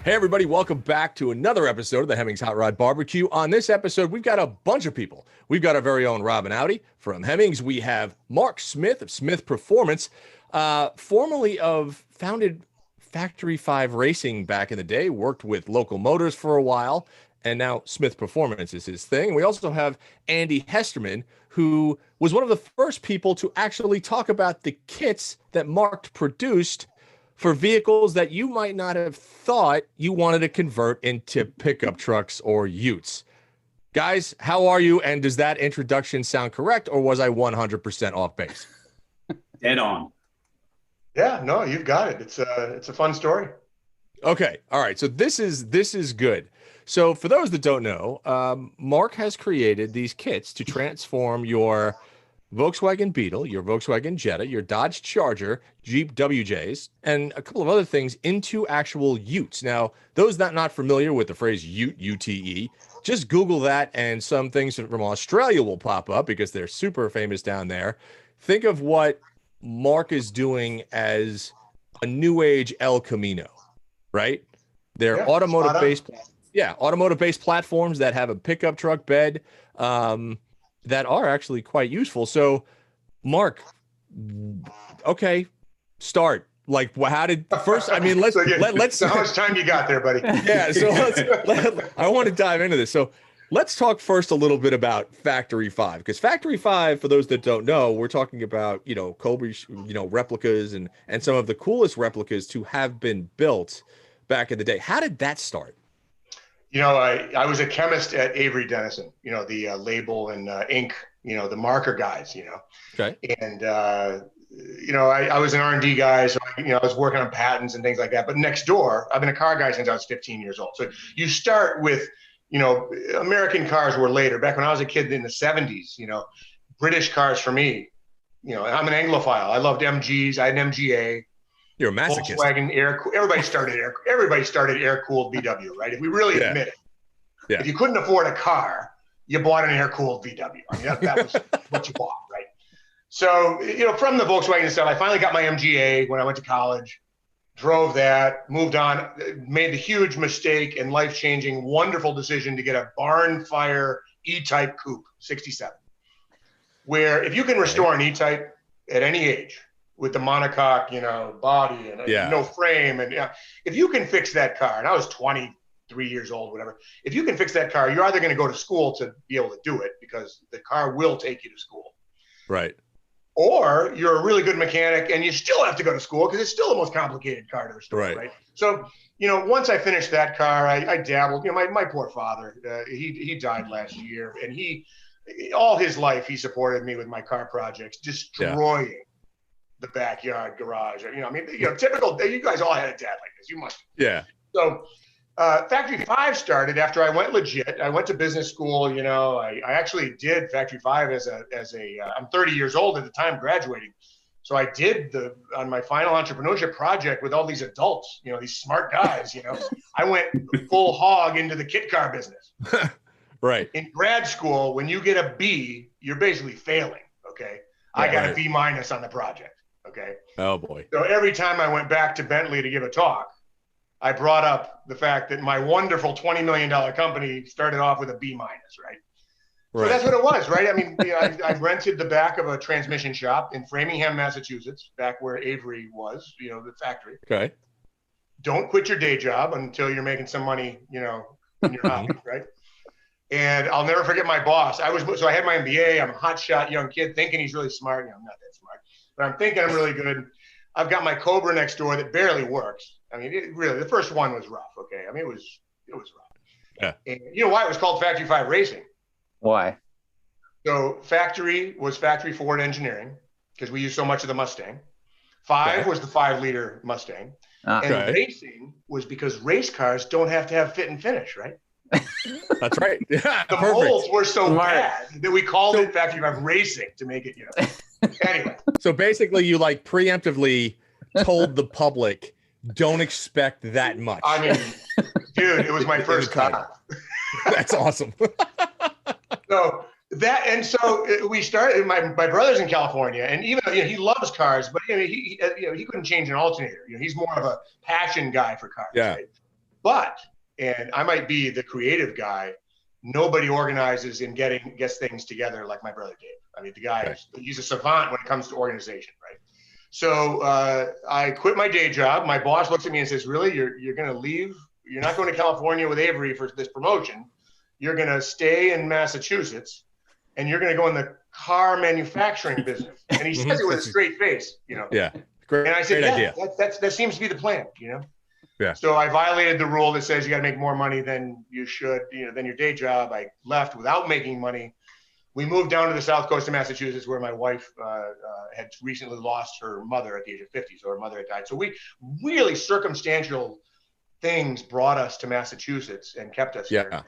Hey, everybody, welcome back to another episode of the Hemmings Hot Rod Barbecue. On this episode, we've got a bunch of people. We've got our very own Robin Audi from Hemmings. We have Mark Smyth of Smyth Performance, formerly of founded Factory 5 Racing back in the day, worked with Local Motors for a while, and now Smyth Performance is his thing. We also have Andy Hesterman, who was one of the first people to actually talk about the kits that Mark produced for vehicles that you might not have thought you wanted to convert into pickup trucks or utes. Guys, how are you? And does that introduction sound correct, or was I 100% off base? Dead on. Yeah, no, you've got it. It's a fun story. Okay. All right. So this is good. So for those that don't know, Mark has created these kits to transform your Volkswagen Beetle, your Volkswagen Jetta, your Dodge Charger, Jeep WJs, and a couple of other things into actual utes. Now, those not familiar with the phrase ute, U-T-E, just Google that and some things from Australia will pop up because they're super famous down there. Think of what Mark is doing as a new age El Camino, right? They're automotive-based platforms that have a pickup truck bed, that are actually quite useful. So, Mark, okay, start. Like, how did first? I mean, let's. So how much time you got there, buddy? Yeah. So I want to dive into this. So let's talk first a little bit about Factory 5, because Factory 5, for those that don't know, we're talking about Cobra, replicas and some of the coolest replicas to have been built back in the day. How did that start? I was a chemist at Avery Dennison, the label and ink, the marker guys, Okay. And, I was an R&D guy. So, I was working on patents and things like that. But next door, I've been a car guy since I was 15 years old. So you start with, American cars were later. Back when I was a kid in the 70s, British cars for me, I'm an Anglophile. I loved MGs. I had an MGA. You're a masochist. Volkswagen everybody started air-cooled VW, right? If we really admit it. Yeah. If you couldn't afford a car, you bought an air-cooled VW. I mean, that was what you bought, right? So, from the Volkswagen stuff, I finally got my MGA when I went to college, drove that, moved on, made the huge mistake and life-changing, wonderful decision to get a barn fire E-Type coupe, 67, where if you can restore an E-Type at any age, with the monocoque, body and no frame. And if you can fix that car, and I was 23 years old, whatever, if you can fix that car, you're either going to go to school to be able to do it because the car will take you to school. Right. Or you're a really good mechanic and you still have to go to school because it's still the most complicated car to restore. Right. So, once I finished that car, I dabbled, my poor father, he died last year, and all his life, he supported me with my car projects, destroying the backyard garage. Typical. You guys all had a dad like this. You must. Yeah. So Factory 5 started after I went legit. I went to business school. I actually did Factory 5 as a I'm 30 years old at the time, graduating. So I did on my final entrepreneurship project with all these adults, these smart guys, I went full hog into the kit car business. Right. In grad school, when you get a B, you're basically failing. Okay. I got a B- on the project. Okay. Oh boy. So every time I went back to Bentley to give a talk, I brought up the fact that my wonderful $20 million company started off with a B-, right? So that's what it was, right? I mean, I rented the back of a transmission shop in Framingham, Massachusetts, back where Avery was, the factory. Okay. Don't quit your day job until you're making some money, in your hobby, right? And I'll never forget my boss. I had my MBA. I'm a hotshot young kid thinking he's really smart. I'm not that smart. But I'm thinking I'm really good. I've got my Cobra next door that barely works. I mean, the first one was rough. Okay. I mean, it was rough. Yeah. And you know why it was called Factory 5 Racing? Why? So Factory was Factory Ford Engineering because we used so much of the Mustang. 5 was the 5-liter Mustang. And racing was because race cars don't have to have fit and finish, right? That's right. Yeah. The molds were so bad that we called it Factory 5 Racing to make it, Anyway. So basically you preemptively told the public, don't expect that much. I mean, dude, it was my first car. That's awesome. So we started. My brother's in California, and even though he loves cars, but he couldn't change an alternator. He's more of a passion guy for cars. Yeah. Right? But, and I might be the creative guy, nobody organizes and gets things together like my brother Dave. I mean, the guy, he's a savant when it comes to organization, right? So I quit my day job. My boss looks at me and says, really, you're going to leave? You're not going to California with Avery for this promotion. You're going to stay in Massachusetts, and you're going to go in the car manufacturing business. And he says it with a straight face, you know? Yeah. Great. And I said, Great idea. That seems to be the plan, you know? Yeah. So I violated the rule that says you got to make more money than you should, you know, than your day job. I left without making money. We moved down to the south coast of Massachusetts, where my wife had recently lost her mother at the age of 50. So her mother had died. So we really circumstantial things brought us to Massachusetts and kept us here.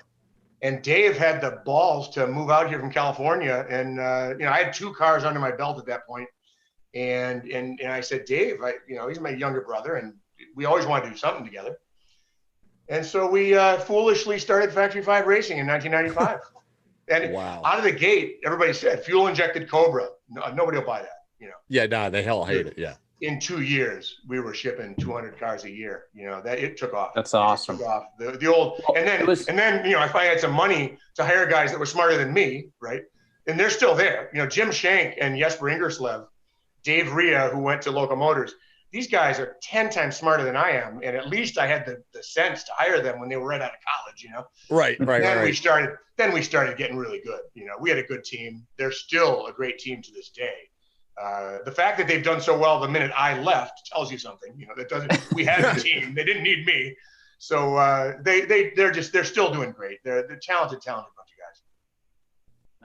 And Dave had the balls to move out here from California. And, you know, I had 2 cars under my belt at that point. And I said, Dave, you know, he's my younger brother, and we always wanted to do something together. And so we foolishly started Factory 5 Racing in 1995. And out of the gate, everybody said fuel injected Cobra. No, nobody will buy that, you know. Yeah, no, they hell hate it. Yeah. In 2 years, we were shipping 200 cars a year. You know, that it took off. That's awesome. It took off. The old, and then, you know, if I had some money to hire guys that were smarter than me, right? And they're still there. You know, Jim Shank and Jesper Ingerslev, Dave Ria, who went to Locomotives. These guys are 10 times smarter than I am, and at least I had the sense to hire them when they were right out of college, you know. Right. Then we started getting really good. You know, we had a good team. They're still a great team to this day. The fact that they've done so well the minute I left tells you something. You know, that doesn't. We had a team. They didn't need me, so they're still doing great. They're talented bunch of guys.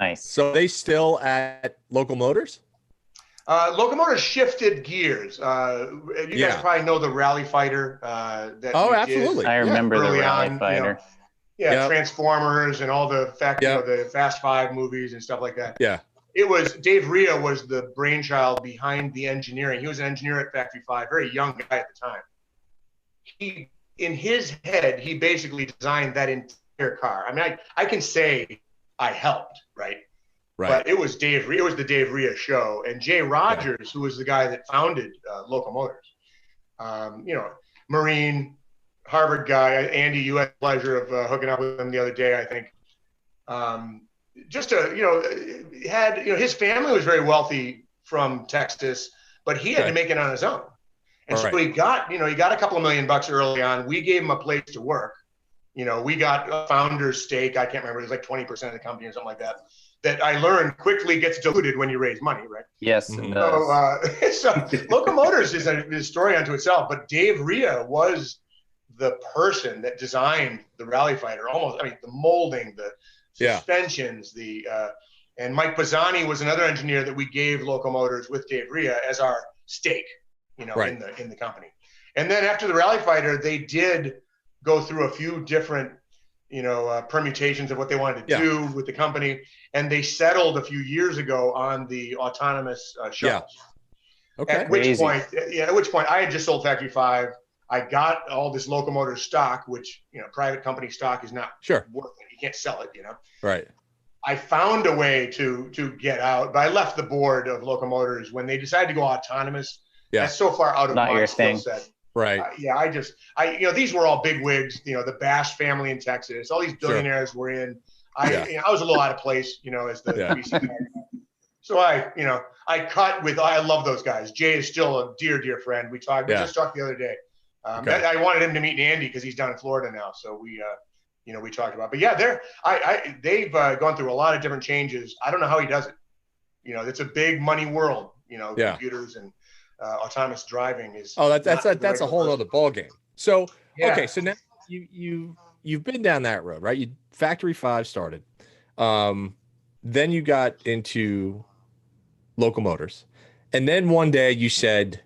Nice. So they still at Locomotors? Locomotives shifted gears. You guys probably know the Rally Fighter. Absolutely. I remember the Rally Fighter. You know, Transformers and all the the Fast Five movies and stuff like that. Yeah. It was Dave Ria was the brainchild behind the engineering. He was an engineer at Factory 5, very young guy at the time. He, in his head, he basically designed that entire car. I mean, I can say I helped, right? But it was Dave. It was the Dave Ria show, and Jay Rogers, who was the guy that founded Locomotives. You know, Marine, Harvard guy. Andy, you had the pleasure of hooking up with him the other day, I think. His family was very wealthy from Texas, but he had to make it on his own, and so he got a couple of $1 million early on. We gave him a place to work. You know, we got a founder's stake. I can't remember. It was like 20% of the company or something like that. That I learned quickly gets diluted when you raise money, right? Yes, it does. So Locomotives is a story unto itself, but Dave Ria was the person that designed the Rally Fighter, almost, I mean, the molding, the suspensions, and Mike Pisani was another engineer that we gave Locomotives with Dave Ria as our stake, you know, in the company. And then after the Rally Fighter, they did go through a few different permutations of what they wanted to do with the company. And they settled a few years ago on the autonomous shuttles. Okay. At which point I had just sold Factory 5. I got all this Locomotive stock, which, you know, private company stock is not worth it. You can't sell it, you know? Right. I found a way to get out, but I left the board of Locomotives when they decided to go autonomous. That's so far out of my skill set. Right. These were all big wigs, you know, the Bash family in Texas, all these billionaires were in. I was a little out of place, you know, as the VC guy. So I cut with, I love those guys. Jay is still a dear, dear friend. We just talked the other day. I wanted him to meet Andy because he's down in Florida now. So we talked about, but they've gone through a lot of different changes. I don't know how he does it. You know, it's a big money world, you know, computers and autonomous driving is. Oh, that's a whole other ball game. So, okay. So now you've been down that road, right? You Factory 5 started. Then you got into Locomotors. And then one day you said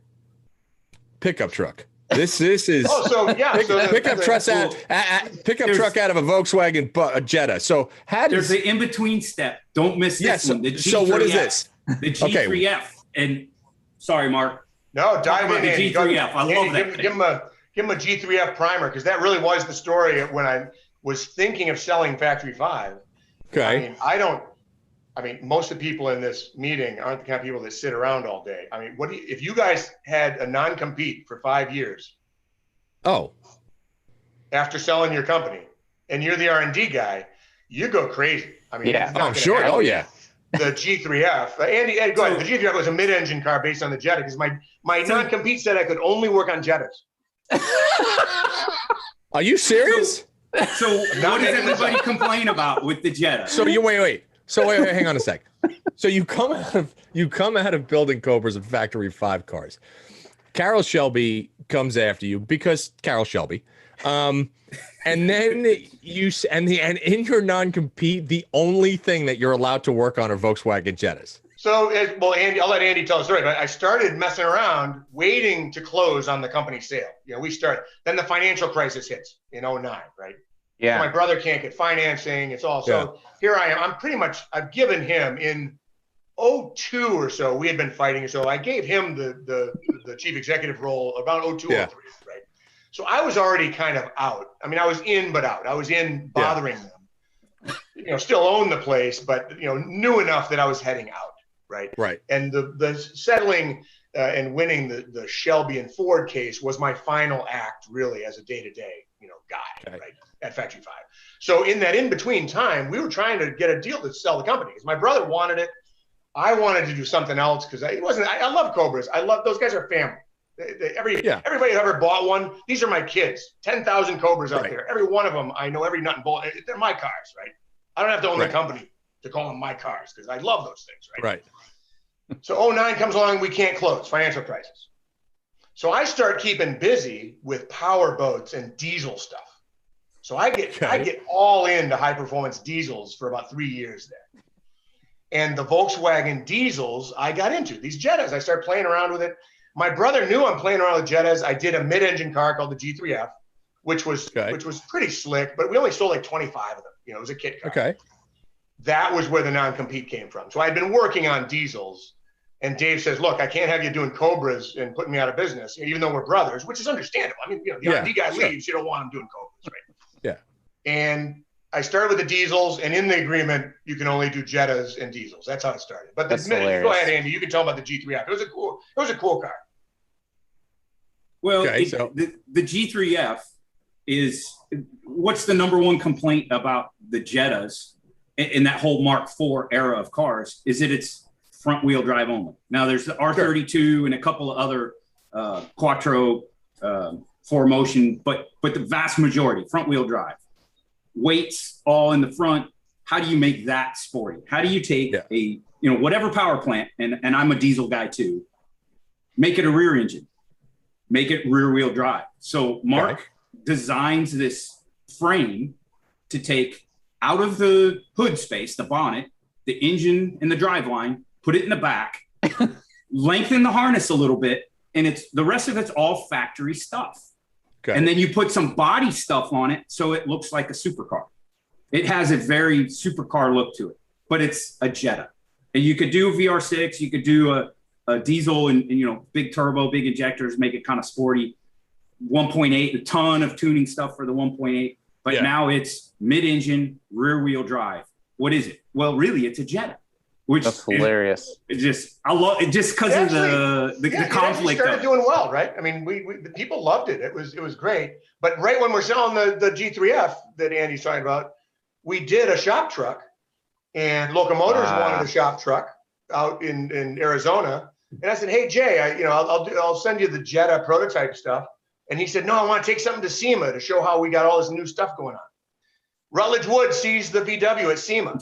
pickup truck. This is pickup truck out of a Volkswagen Jetta. So there's an in between step. Don't miss this one. So what is this? The G3F. And sorry, Mark. No, dive in. The G3F. I love that. Give him a G3F primer, because that really was the story when I was thinking of selling Factory 5. Okay. I mean, most of the people in this meeting aren't the kind of people that sit around all day. I mean, if you guys had a non-compete for 5 years? Oh. after selling your company and you're the R&D guy, you go crazy. I mean, yeah. Oh, sure. Oh, yeah. The G3F. Andy, go ahead. The G3F was a mid-engine car based on the Jetta because my non-compete said I could only work on Jettas. Are you serious? So what does everybody complain about with the Jetta? So you wait. So wait, hang on a sec. So you come out of building Cobras and Factory 5 cars. Carroll Shelby comes after you because Carroll Shelby. And then and in your non-compete, the only thing that you're allowed to work on are Volkswagen Jettas. So, well, Andy, I'll let Andy tell the story, but I started messing around, waiting to close on the company sale. We started. Then the financial crisis hits in 2009, right? Yeah. So my brother can't get financing. It's all. So here I am. I've given him in 2002 or so, we had been fighting. So I gave him the chief executive role about 2002, 2003, right? So I was already kind of out. I mean, I was in, but out. I was in bothering them. Still own the place, but, knew enough that I was heading out. Right. And the settling and winning the Shelby and Ford case was my final act, really, as a day-to-day, guy, right, at Factory 5. So in that in-between time, we were trying to get a deal to sell the company. Because my brother wanted it. I wanted to do something else because I love Cobras. I love those guys are family. Everybody who ever bought one, these are my kids. 10,000 Cobras out there. Every one of them, I know every nut and bolt. They're my cars, right? I don't have to own the company to call them my cars because I love those things, right? So 2009 comes along, we can't close, financial crisis. So I start keeping busy with power boats and diesel stuff. So I get all into high performance diesels for about 3 years there. And the Volkswagen diesels I got into, these Jettas, I started playing around with it. My brother knew I'm playing around with Jettas. I did a mid-engine car called the G3F, which was pretty slick, but we only sold like 25 of them. It was a kit car. Okay. That was where the non-compete came from. So I'd been working on diesels. And Dave says, look, I can't have you doing Cobras and putting me out of business, even though we're brothers, which is understandable. I mean, the R&D guy leaves, you don't want him doing Cobras, right? Yeah. And I started with the diesels, and in the agreement, you can only do Jettas and diesels. That's how it started. But go ahead, Andy, you can tell about the G3F. It was a cool car. Well, the G3F is what's the number one complaint about the Jettas in that whole Mark IV era of cars is that it's front wheel drive only. Now there's the R32 and a couple of other Quattro 4Motion, but the vast majority front wheel drive. Weights all in the front. How do you make that sporty? How do you take a whatever power plant, and I'm a diesel guy too, make it a rear engine, make it rear wheel drive. So Mark designs this frame to take out of the hood space, the bonnet, the engine and the driveline, put it in the back, lengthen the harness a little bit, and the rest of it's all factory stuff. Okay. And then you put some body stuff on it so it looks like a supercar. It has a very supercar look to it, but it's a Jetta. And you could do VR6, you could do a diesel and big turbo, big injectors, make it kind of sporty. 1.8, a ton of tuning stuff for the 1.8, but now it's mid-engine, rear-wheel drive. What is it? Well, really, it's a Jetta. That's hilarious. I love it just because of the conflict. It started doing well, right? I mean, the people loved it. It was great. But right when we're selling the G3F that Andy's talking about, we did a shop truck, and Locomotives wanted a shop truck out in Arizona. And I said, hey Jay, I'll send you the Jetta prototype stuff. And he said, no, I want to take something to SEMA to show how we got all this new stuff going on. Rutledge Wood sees the VW at SEMA.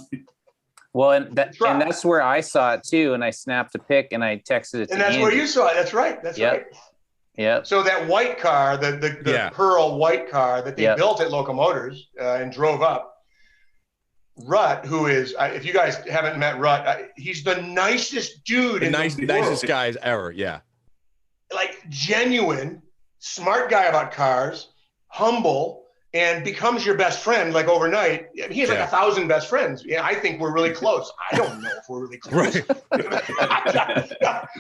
Well, and that's where I saw it too. And I snapped a pic and I texted it to And that's Andy. where you saw it. That's right. That's right. Yeah. So that white car, the pearl white car that they built at Locomotives and drove up, Rut, who is, if you guys haven't met Rut, he's the nicest dude in the world. Nicest guys ever. Yeah. Like genuine, smart guy about cars, humble, and becomes your best friend like overnight. He has like 1,000 best friends. Yeah, I think we're really close. I don't know if we're really close. Right.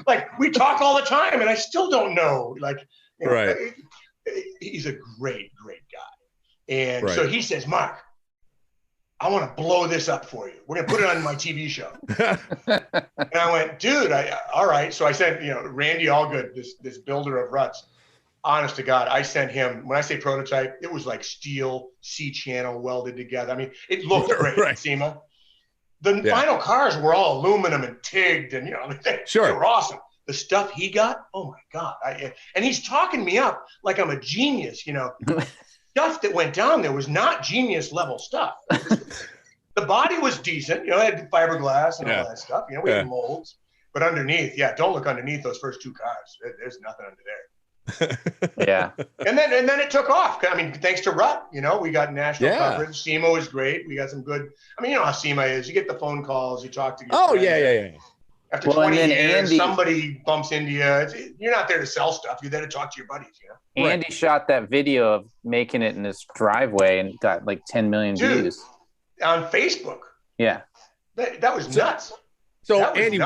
Like we talk all the time, and I still don't know. Like, he's a great, great guy. And so he says, Mark, I want to blow this up for you. We're gonna put it on my TV show. And I went, dude, all right. So I said, Randy Allgood, this builder of Ruts. honest to God, I sent him, when I say prototype, it was like steel C-channel welded together. I mean, it looked great, right. SEMA. The final cars were all aluminum and TIG'd, and, they were awesome. The stuff he got, oh my God. And he's talking me up like I'm a genius, Stuff that went down there was not genius level stuff. The body was decent, it had fiberglass and all that stuff. We had molds. But underneath, don't look underneath those first 2 cars. There's nothing under there. Yeah. And then it took off. I mean, thanks to Rut, we got national coverage. SEMA was great. We got some good. I mean, you know how SEMA is. You get the phone calls. You talk to. Yeah. After 20 years, somebody bumps into you. You're not there to sell stuff. You're there to talk to your buddies. Andy shot that video of making it in his driveway and got like 10 million views on Facebook. Yeah, that was nuts. So Andy,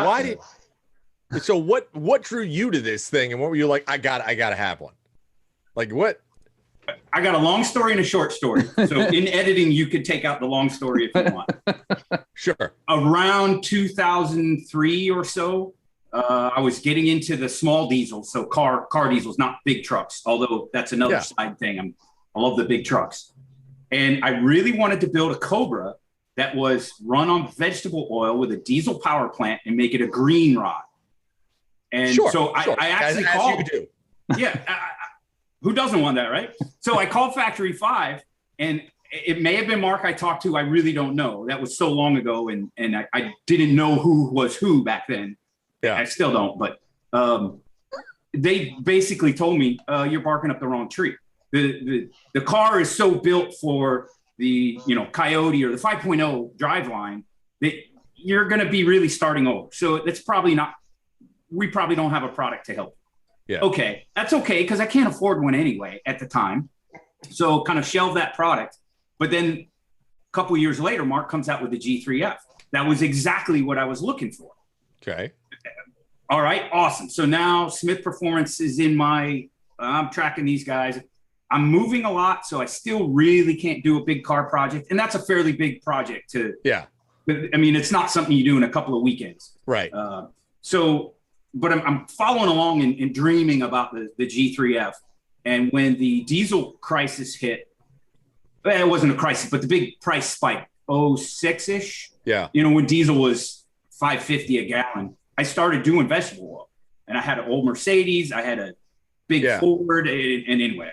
what drew you to this thing, and what were you like? I gotta have one. Like what? I got a long story and a short story. So in editing, you could take out the long story if you want. Sure. Around 2003 or so, I was getting into the small diesels, so car diesels, not big trucks. Although that's another side thing. I love the big trucks, and I really wanted to build a Cobra that was run on vegetable oil with a diesel power plant and make it a green rod. And I actually called. As you do. Yeah. Who doesn't want that, right? So I called Factory 5, and it may have been Mark I talked to. I really don't know. That was so long ago, and I didn't know who was who back then. Yeah, I still don't. But they basically told me, you're barking up the wrong tree. The car is so built for the Coyote or the 5.0 driveline that you're going to be really starting over. So that's probably not. We probably don't have a product to help. Yeah. Okay, that's okay because I can't afford one anyway at the time. So kind of shelve that product. But then a couple of years later, Mark comes out with the G3F. That was exactly what I was looking for. Okay. All right, awesome. So now Smyth Performance is in I'm tracking these guys. I'm moving a lot, so I still really can't do a big car project. And that's a fairly big project to. Yeah. I mean, it's not something you do in a couple of weekends. Right. But I'm following along and dreaming about the G3F. And when the diesel crisis hit, it wasn't a crisis, but the big price spike, 06-ish. Yeah. When diesel was $5.50 a gallon, I started doing vegetable oil. And I had an old Mercedes. I had a big Ford. And anyway.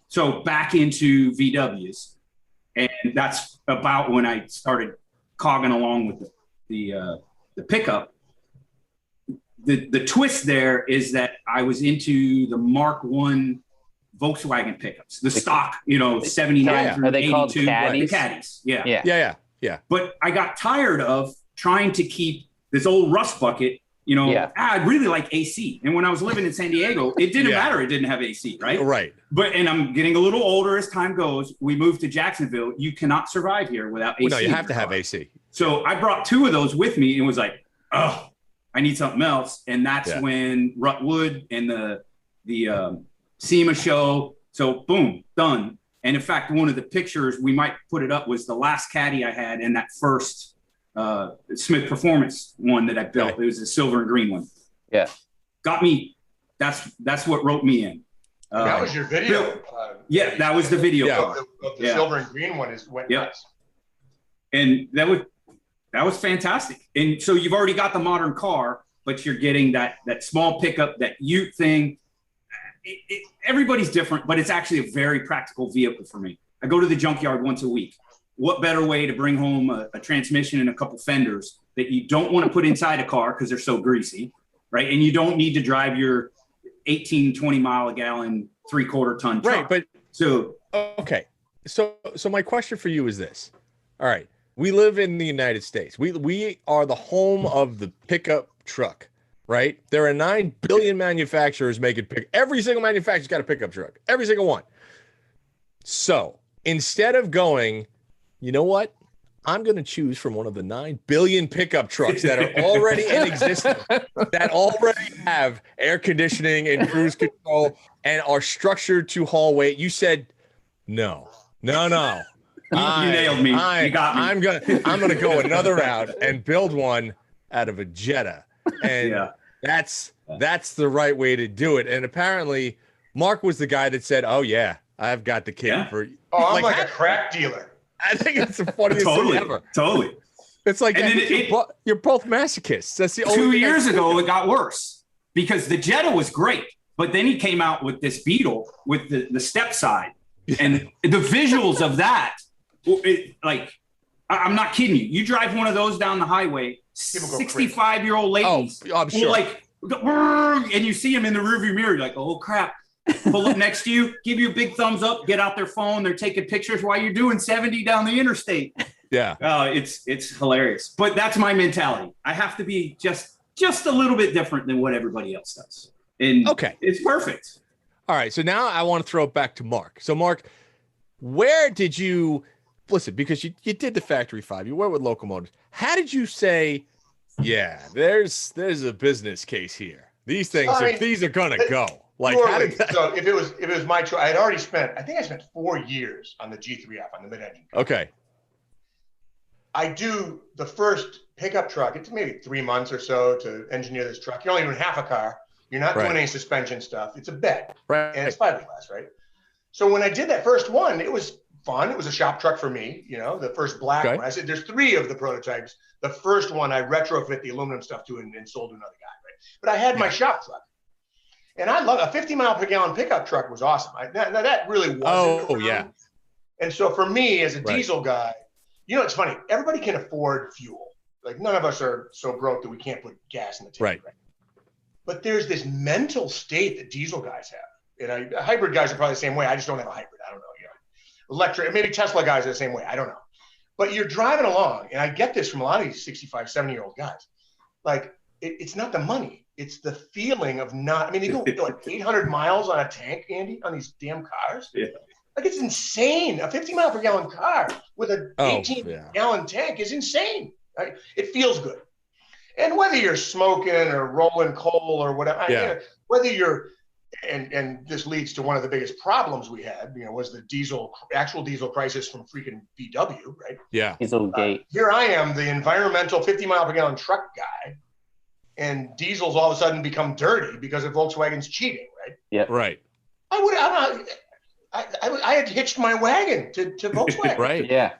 So back into VWs. And that's about when I started cogging along with the pickup. The twist there is that I was into the Mark I Volkswagen pickups, the stock, 79 through 82. Are they called caddies? The caddies, Yeah. But I got tired of trying to keep this old rust bucket, I really like AC. And when I was living in San Diego, it didn't matter. It didn't have AC, right? Right. And I'm getting a little older as time goes. We moved to Jacksonville. You cannot survive here without AC. No, you have to have AC. So I brought 2 of those with me and was like, oh, I need something else. And that's when Rutledge Wood and the SEMA show. So boom, done. And in fact, one of the pictures, we might put it up, was the last caddy I had in that first Smyth Performance one that I built. It was a silver and green one. Yeah. Got me. That's what wrote me in. That was your video. That was the video. Of the silver and green one went nuts. And that was fantastic. And so you've already got the modern car, but you're getting that small pickup, that Ute thing. Everybody's different, but it's actually a very practical vehicle for me. I go to the junkyard once a week. What better way to bring home a transmission and a couple fenders that you don't want to put inside a car because they're so greasy, right? And you don't need to drive your 18, 20 mile a gallon, 3/4 ton truck. Right, okay. So my question for you is this. All right. We live in the United States. We are the home of the pickup truck, right? There are 9 billion manufacturers making every single manufacturer's got a pickup truck. Every single one. So instead of going, you know what? I'm going to choose from one of the 9 billion pickup trucks that are already in existence, that already have air conditioning and cruise control and are structured to haul weight. You said, no. You nailed me. You got me. I'm gonna go another route and build one out of a Jetta, and that's the right way to do it. And apparently, Mark was the guy that said, "Oh yeah, I've got the kit for." Oh, I'm like a crack dealer. I think it's the funniest thing ever. Totally. It's like you're both masochists. That's the only 2 years ago it got worse because the Jetta was great, but then he came out with this Beetle with the step side, and the visuals of that, I'm not kidding you. You drive one of those down the highway, 65-year-old ladies, I'm sure. And you see them in the rearview mirror, you're like, oh crap. Pull up next to you, give you a big thumbs up, get out their phone. They're taking pictures while you're doing 70 down the interstate. Yeah. It's hilarious. But that's my mentality. I have to be just a little bit different than what everybody else does. And it's perfect. All right. So now I want to throw it back to Mark. So Mark, where did you listen? Because you did the Factory 5, you went with Locomotives. How did you say, yeah, there's a business case here? These things these are gonna go. Like, so if it was my choice, I think I spent 4 years on the G3F on the mid-engine. Okay. I do the first pickup truck. It's maybe 3 months or so to engineer this truck. You're only doing half a car. You're not doing any suspension stuff. It's a bed, and it's fiberglass, right? So when I did that first one, it was fun. It was a shop truck for me, the first black one. I said, there's 3 of the prototypes. The first one I retrofit the aluminum stuff to and sold to another guy, right? But I had my shop truck. And I love a 50 mile per gallon pickup truck was awesome. That really was. Oh, yeah. And so for me as a diesel guy, it's funny. Everybody can afford fuel. Like none of us are so broke that we can't put gas in the tank. Right. But there's this mental state that diesel guys have. And hybrid guys are probably the same way. I just don't have a hybrid. I don't know. Electric, maybe Tesla guys are the same way. I don't know. But you're driving along, and I get this from a lot of these 65, 70-year-old guys. Like, it's not the money. It's the feeling of not, they go like 800 miles on a tank, Andy, on these damn cars. Yeah. Like, it's insane. A 50 mile per gallon car with a 18-gallon tank is insane. Right? It feels good. And whether you're smoking or rolling coal or whatever, whether you're, and this leads to one of the biggest problems we had, was the actual diesel crisis from freaking VW, right? Yeah. Dieselgate. Here I am, the environmental 50 mile per gallon truck guy, and diesels all of a sudden become dirty because of Volkswagen's cheating, right? Yeah. Right. I had hitched my wagon to Volkswagen. Right. Yeah.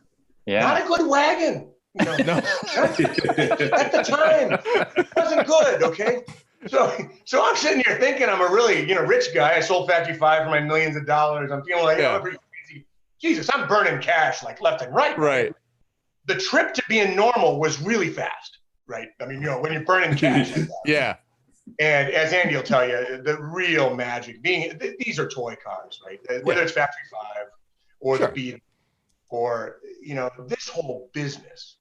Yeah. Not a good wagon. No. At the time, it wasn't good. Okay. So I'm sitting here thinking I'm a really, rich guy. I sold Factory 5 for my millions of dollars. I'm feeling like, I'm pretty crazy. Jesus, I'm burning cash like left and right. Right. The trip to being normal was really fast, right? When you're burning cash. Yeah. And as Andy will tell you, the real magic these are toy cars, right? Whether it's Factory 5 or the Beetle or, this whole business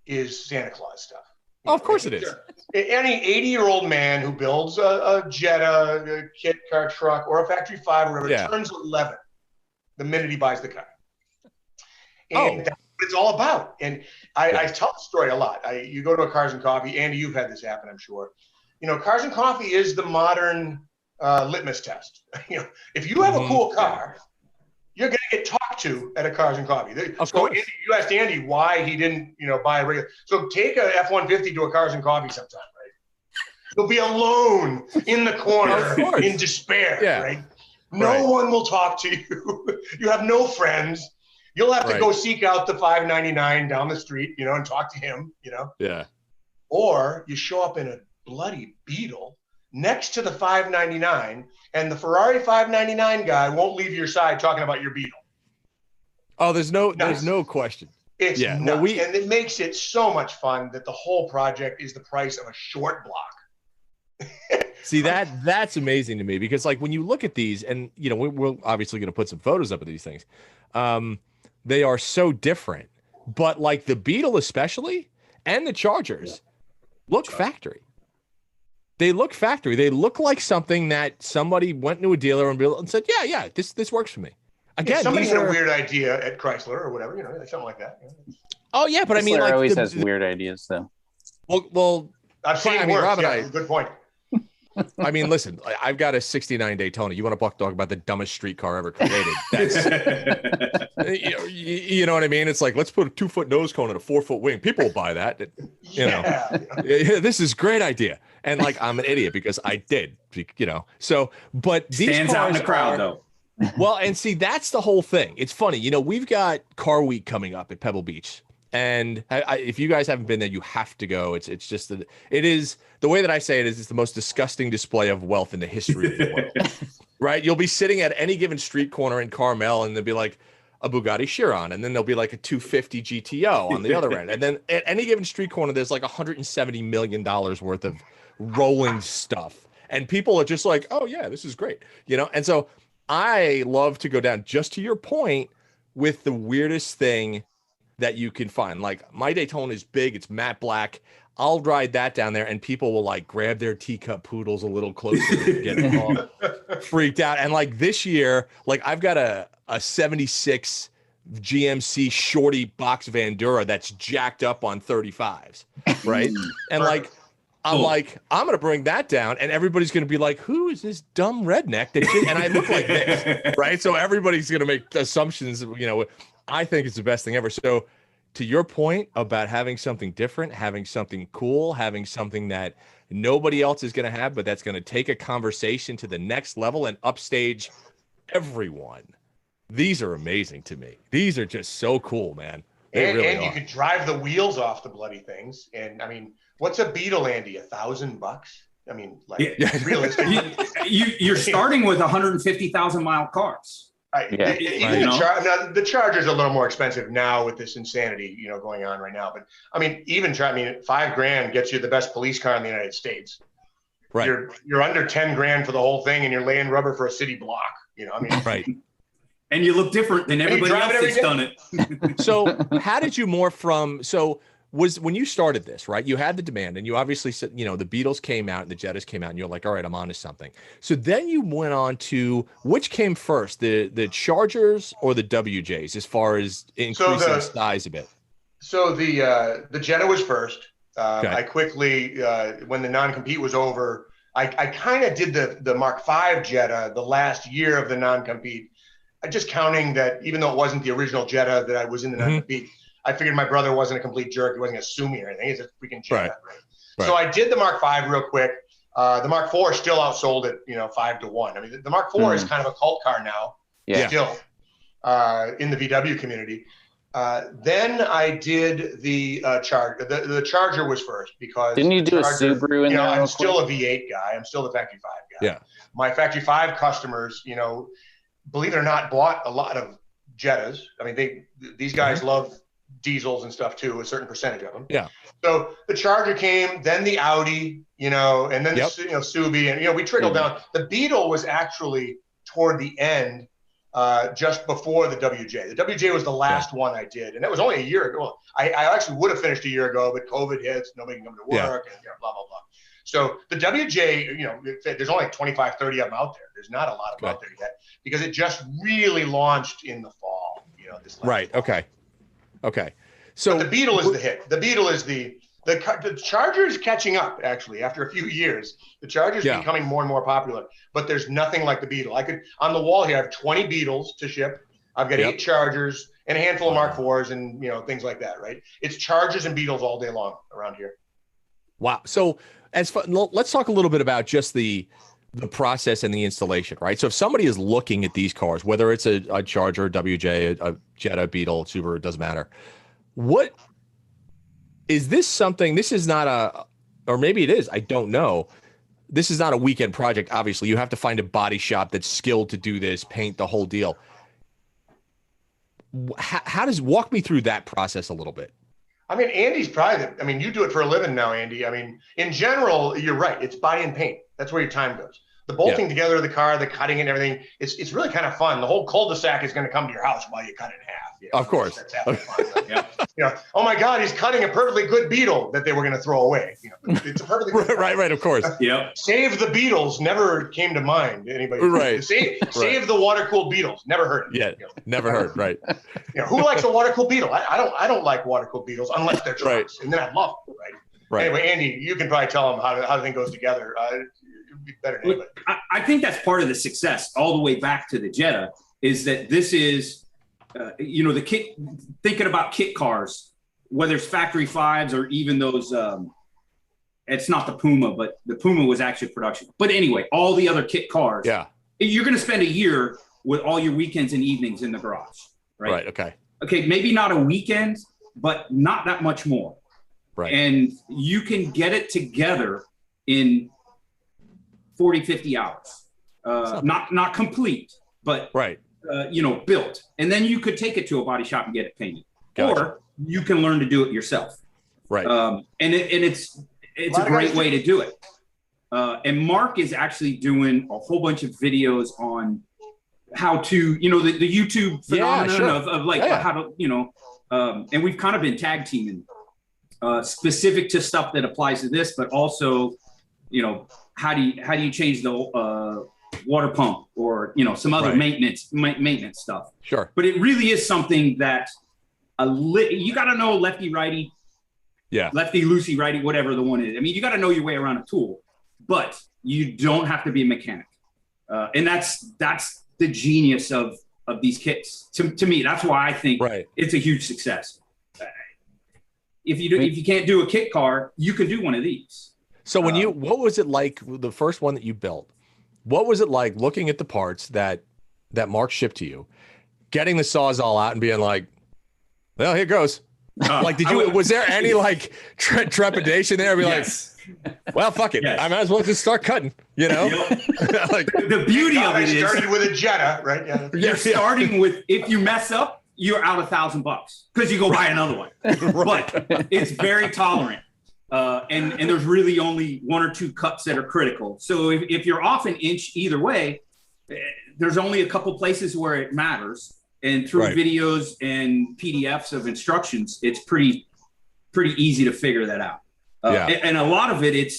is Santa Claus stuff. Of course it is. Any 80-year-old man who builds a Jetta, a kit car truck, or a Factory 5 or whatever turns 11 the minute he buys the car. And that's what it's all about. And I tell the story a lot. You go to a Cars and Coffee. Andy, you've had this happen, I'm sure. Cars and Coffee is the modern litmus test. If you have a cool car, you're going to get talked to at a Cars and Coffee. Andy, you asked Andy why he didn't, buy a regular. So take a F-150 to a Cars and Coffee sometime, right? You'll be alone in the corner in despair, right? No one will talk to you. You have no friends. You'll have to go seek out the $5.99 down the street, and talk to him, Yeah. Or you show up in a bloody Beetle next to the $5.99, and the Ferrari $5.99 guy won't leave your side talking about your Beetle. Oh, there's no question. It's nuts. And it makes it so much fun that the whole project is the price of a short block. See, that's amazing to me because, like, when you look at these, and we're obviously going to put some photos up of these things. They are so different, but like the Beetle especially and the Chargers look factory. They look factory. They look like something that somebody went to a dealer and said, yeah, this works for me. Again, somebody had a weird idea at Chrysler or whatever, something like that. Oh yeah, but Chrysler always has weird ideas though. Well, I've seen worse. Rob and I, good point. I mean, listen, I've got a 69 Daytona. You want to talk about the dumbest street car ever created? That's, you know what I mean? It's like, let's put a 2-foot nose cone and a 4-foot wing. People will buy that. This is a great idea. And like, I'm an idiot because I did, So, but these stands out in the crowd though. Well, and see, that's the whole thing. It's funny, we've got Car Week coming up at Pebble Beach. And if you guys haven't been there, you have to go. It's just it is the way that I say it is it's the most disgusting display of wealth in the history of the world. Right? You'll be sitting at any given street corner in Carmel, and there'll be like a Bugatti Chiron, and then there'll be like a 250 GTO on the other end, and then at any given street corner, there's like $170 million worth of rolling stuff, and people are just like, "Oh yeah, this is great," And so I love to go down. Just to your point, with the weirdest thing that you can find. Like my Daytona is big, it's matte black. I'll ride that down there and people will like grab their teacup poodles a little closer and get all freaked out. And like this year, like I've got a 76 GMC shorty box Vandura that's jacked up on 35s, right? And like I'm I'm gonna bring that down, and everybody's gonna be like, "Who is this dumb redneck?" And I look like this, right? So everybody's gonna make assumptions. I think it's the best thing ever. So, to your point about having something different, having something cool, having something that nobody else is gonna have, but that's gonna take a conversation to the next level and upstage everyone. These are amazing to me. These are just so cool, man. And you could drive the wheels off the bloody things. And I mean, what's a Beetle, Andy? $1,000? I mean, like realistically, you're starting with 150,000-mile cars. The Charger's a little more expensive now with this insanity, going on right now. But I mean, $5,000 gets you the best police car in the United States. Right. You're under $10,000 for the whole thing, and you're laying rubber for a city block. Right. And you look different than everybody else that's done it. So how did you morph from, was when you started this, right? You had the demand and you obviously said, the Beetles came out and the Jettas came out and you're like, all right, I'm on to something. So then you went on to, which came first, the Chargers or the WJs as far as increasing size a bit? So the Jetta was first. I quickly, when the non-compete was over, I kind of did the Mark V Jetta the last year of the non-compete. Just counting that even though it wasn't the original Jetta that I was in the non-compete, I figured my brother wasn't a complete jerk. He wasn't going to sue me or anything. He's a freaking Jetta. Right. So I did the Mark V real quick. The Mark IV still outsold it, 5-1. I mean, the Mark IV is kind of a cult car now, still in the VW community. Then I did the Charger. The Charger was first because didn't you do Charger, a Subaru in there? I'm still a V8 guy. I'm still the Factory 5 guy. Yeah. My Factory 5 customers, believe it or not, bought a lot of Jettas. I mean, these guys love diesels and stuff too, a certain percentage of them. Yeah. So the Charger came, then the Audi, and then the Subi, and we trickled down. The Beetle was actually toward the end, just before the WJ. The WJ was the last one I did, and that was only a year ago. I actually would have finished a year ago, but COVID hits, nobody can come to work, and blah blah blah. So the WJ, there's only like 25, 30 of them out there. There's not a lot of them out there yet because it just really launched in the fall, this last fall. Okay. So but the Beetle is the hit. The Beetle is the Charger is catching up, actually, after a few years. The Charger is becoming more and more popular, but there's nothing like the Beetle. On the wall here, I have 20 Beetles to ship. I've got 8 Chargers and a handful of Mark IVs and, things like that, right? It's Chargers and Beetles all day long around here. Wow. So let's talk a little bit about just the process and the installation, right? So if somebody is looking at these cars, whether it's a Charger, a WJ, a Jetta, Beetle, Subaru, it doesn't matter. What is this something? This is not or maybe it is, I don't know. This is not a weekend project. Obviously, you have to find a body shop that's skilled to do this, paint the whole deal. How does walk me through that process a little bit? I mean, Andy's probably, you do it for a living now, Andy. I mean, in general, you're right. It's body and paint. That's where your time goes. The bolting together of the car, the cutting and everything, it's really kind of fun. The whole cul-de-sac is going to come to your house while you cut it in half. Of course. That's fun, right? Oh my God, he's cutting a perfectly good Beetle that they were going to throw away. It's a perfectly good right, of course. Save the Beetles never came to mind. Anybody? Right. Save the water-cooled Beetles. Never heard it. Yeah, never heard. Right. Who likes a water-cooled Beetle? I don't like water-cooled Beetles unless they're trucks, and then I love them. Right. Right. Anyway, Andy, you can probably tell them how the thing goes together. It'd be better than anybody. I think that's part of the success all the way back to the Jetta is that this is, the kit, thinking about kit cars, whether it's factory fives or even those, it's not the Puma, but the Puma was actually production. But anyway, all the other kit cars, you're going to spend a year with all your weekends and evenings in the garage, right? Right, okay. Okay, maybe not a weekend, but not that much more. Right. And you can get it together in 40, 50 hours. Not complete, but built. And then you could take it to a body shop and get it painted. Gotcha. Or you can learn to do it yourself. Right. And it's a great way to do it. And Mark is actually doing a whole bunch of videos on how to, the YouTube phenomenon of how to, and we've kind of been tag teaming specific to stuff that applies to this, but also, how do you change the water pump or, some other maintenance stuff. Sure. But it really is something that you got to know lefty, righty, lefty, loosey, righty, whatever the one is. I mean, you got to know your way around a tool, but you don't have to be a mechanic. And that's the genius of these kits. To me, that's why I think it's a huge success. If you can't do a kit car, you can do one of these. So what was it like the first one that you built? What was it like looking at the parts that Mark shipped to you, getting the Sawzall out and being like, well, here goes. Was there any trepidation there? Be like, well, fuck it. I might as well just start cutting, the beauty of it is started with a Jetta, right? Yeah. You're starting with, if you mess up, you're out $1,000 because you go buy another one. But it's very tolerant. And there's really only one or two cuts that are critical. So if you're off an inch either way, there's only a couple places where it matters. And through videos and PDFs of instructions, it's pretty easy to figure that out. And a lot of it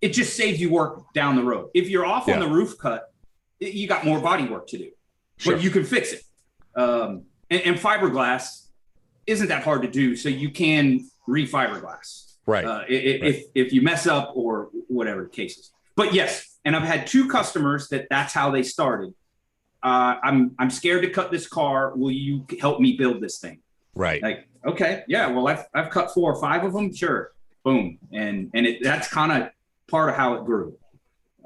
just saves you work down the road. If you're off on the roof cut, you got more body work to do, but you can fix it. And fiberglass isn't that hard to do. So you can re-fiberglass. Right. If you mess up or whatever the case is. But yes, and I've had two customers that's how they started. I'm scared to cut this car. Will you help me build this thing? Right. Like, okay, yeah. Well, I've cut 4 or 5 of them. Sure. Boom. And that's kind of part of how it grew.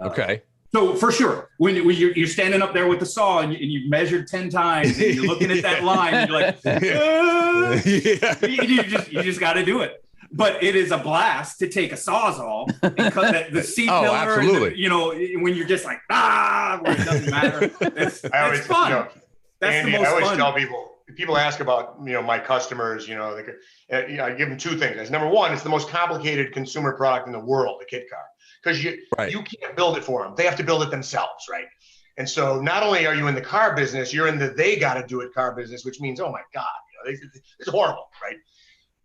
Okay. So for sure, when you're standing up there with the saw and you've measured 10 times and you're looking at that line, and you're like, you just got to do it. But it is a blast to take a Sawzall and cut the C-pillar. Absolutely. When you're just like, where it doesn't matter. It's fun. Andy, I always tell people ask about, my customers, I give them 2 things. Number one, it's the most complicated consumer product in the world, the kit car, because you can't build it for them. They have to build it themselves, right? And so not only are you in the car business, you're in the they got to do it car business, which means, oh my God, it's horrible, right?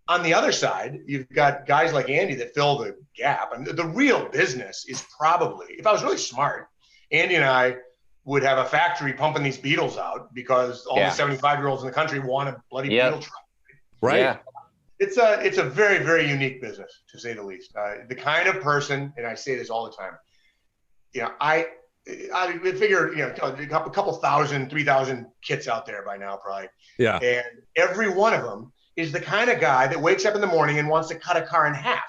On the other side, you've got guys like Andy that fill the gap. And the real business is probably, if I was really smart, Andy and I would have a factory pumping these Beetles out because all the 75-year-olds in the country want a bloody Beetle truck. Right. Yeah. It's a very, very unique business, to say the least. The kind of person, and I say this all the time, I figure, a couple thousand, 3,000 kits out there by now, probably. Yeah. And every one of them is the kind of guy that wakes up in the morning and wants to cut a car in half.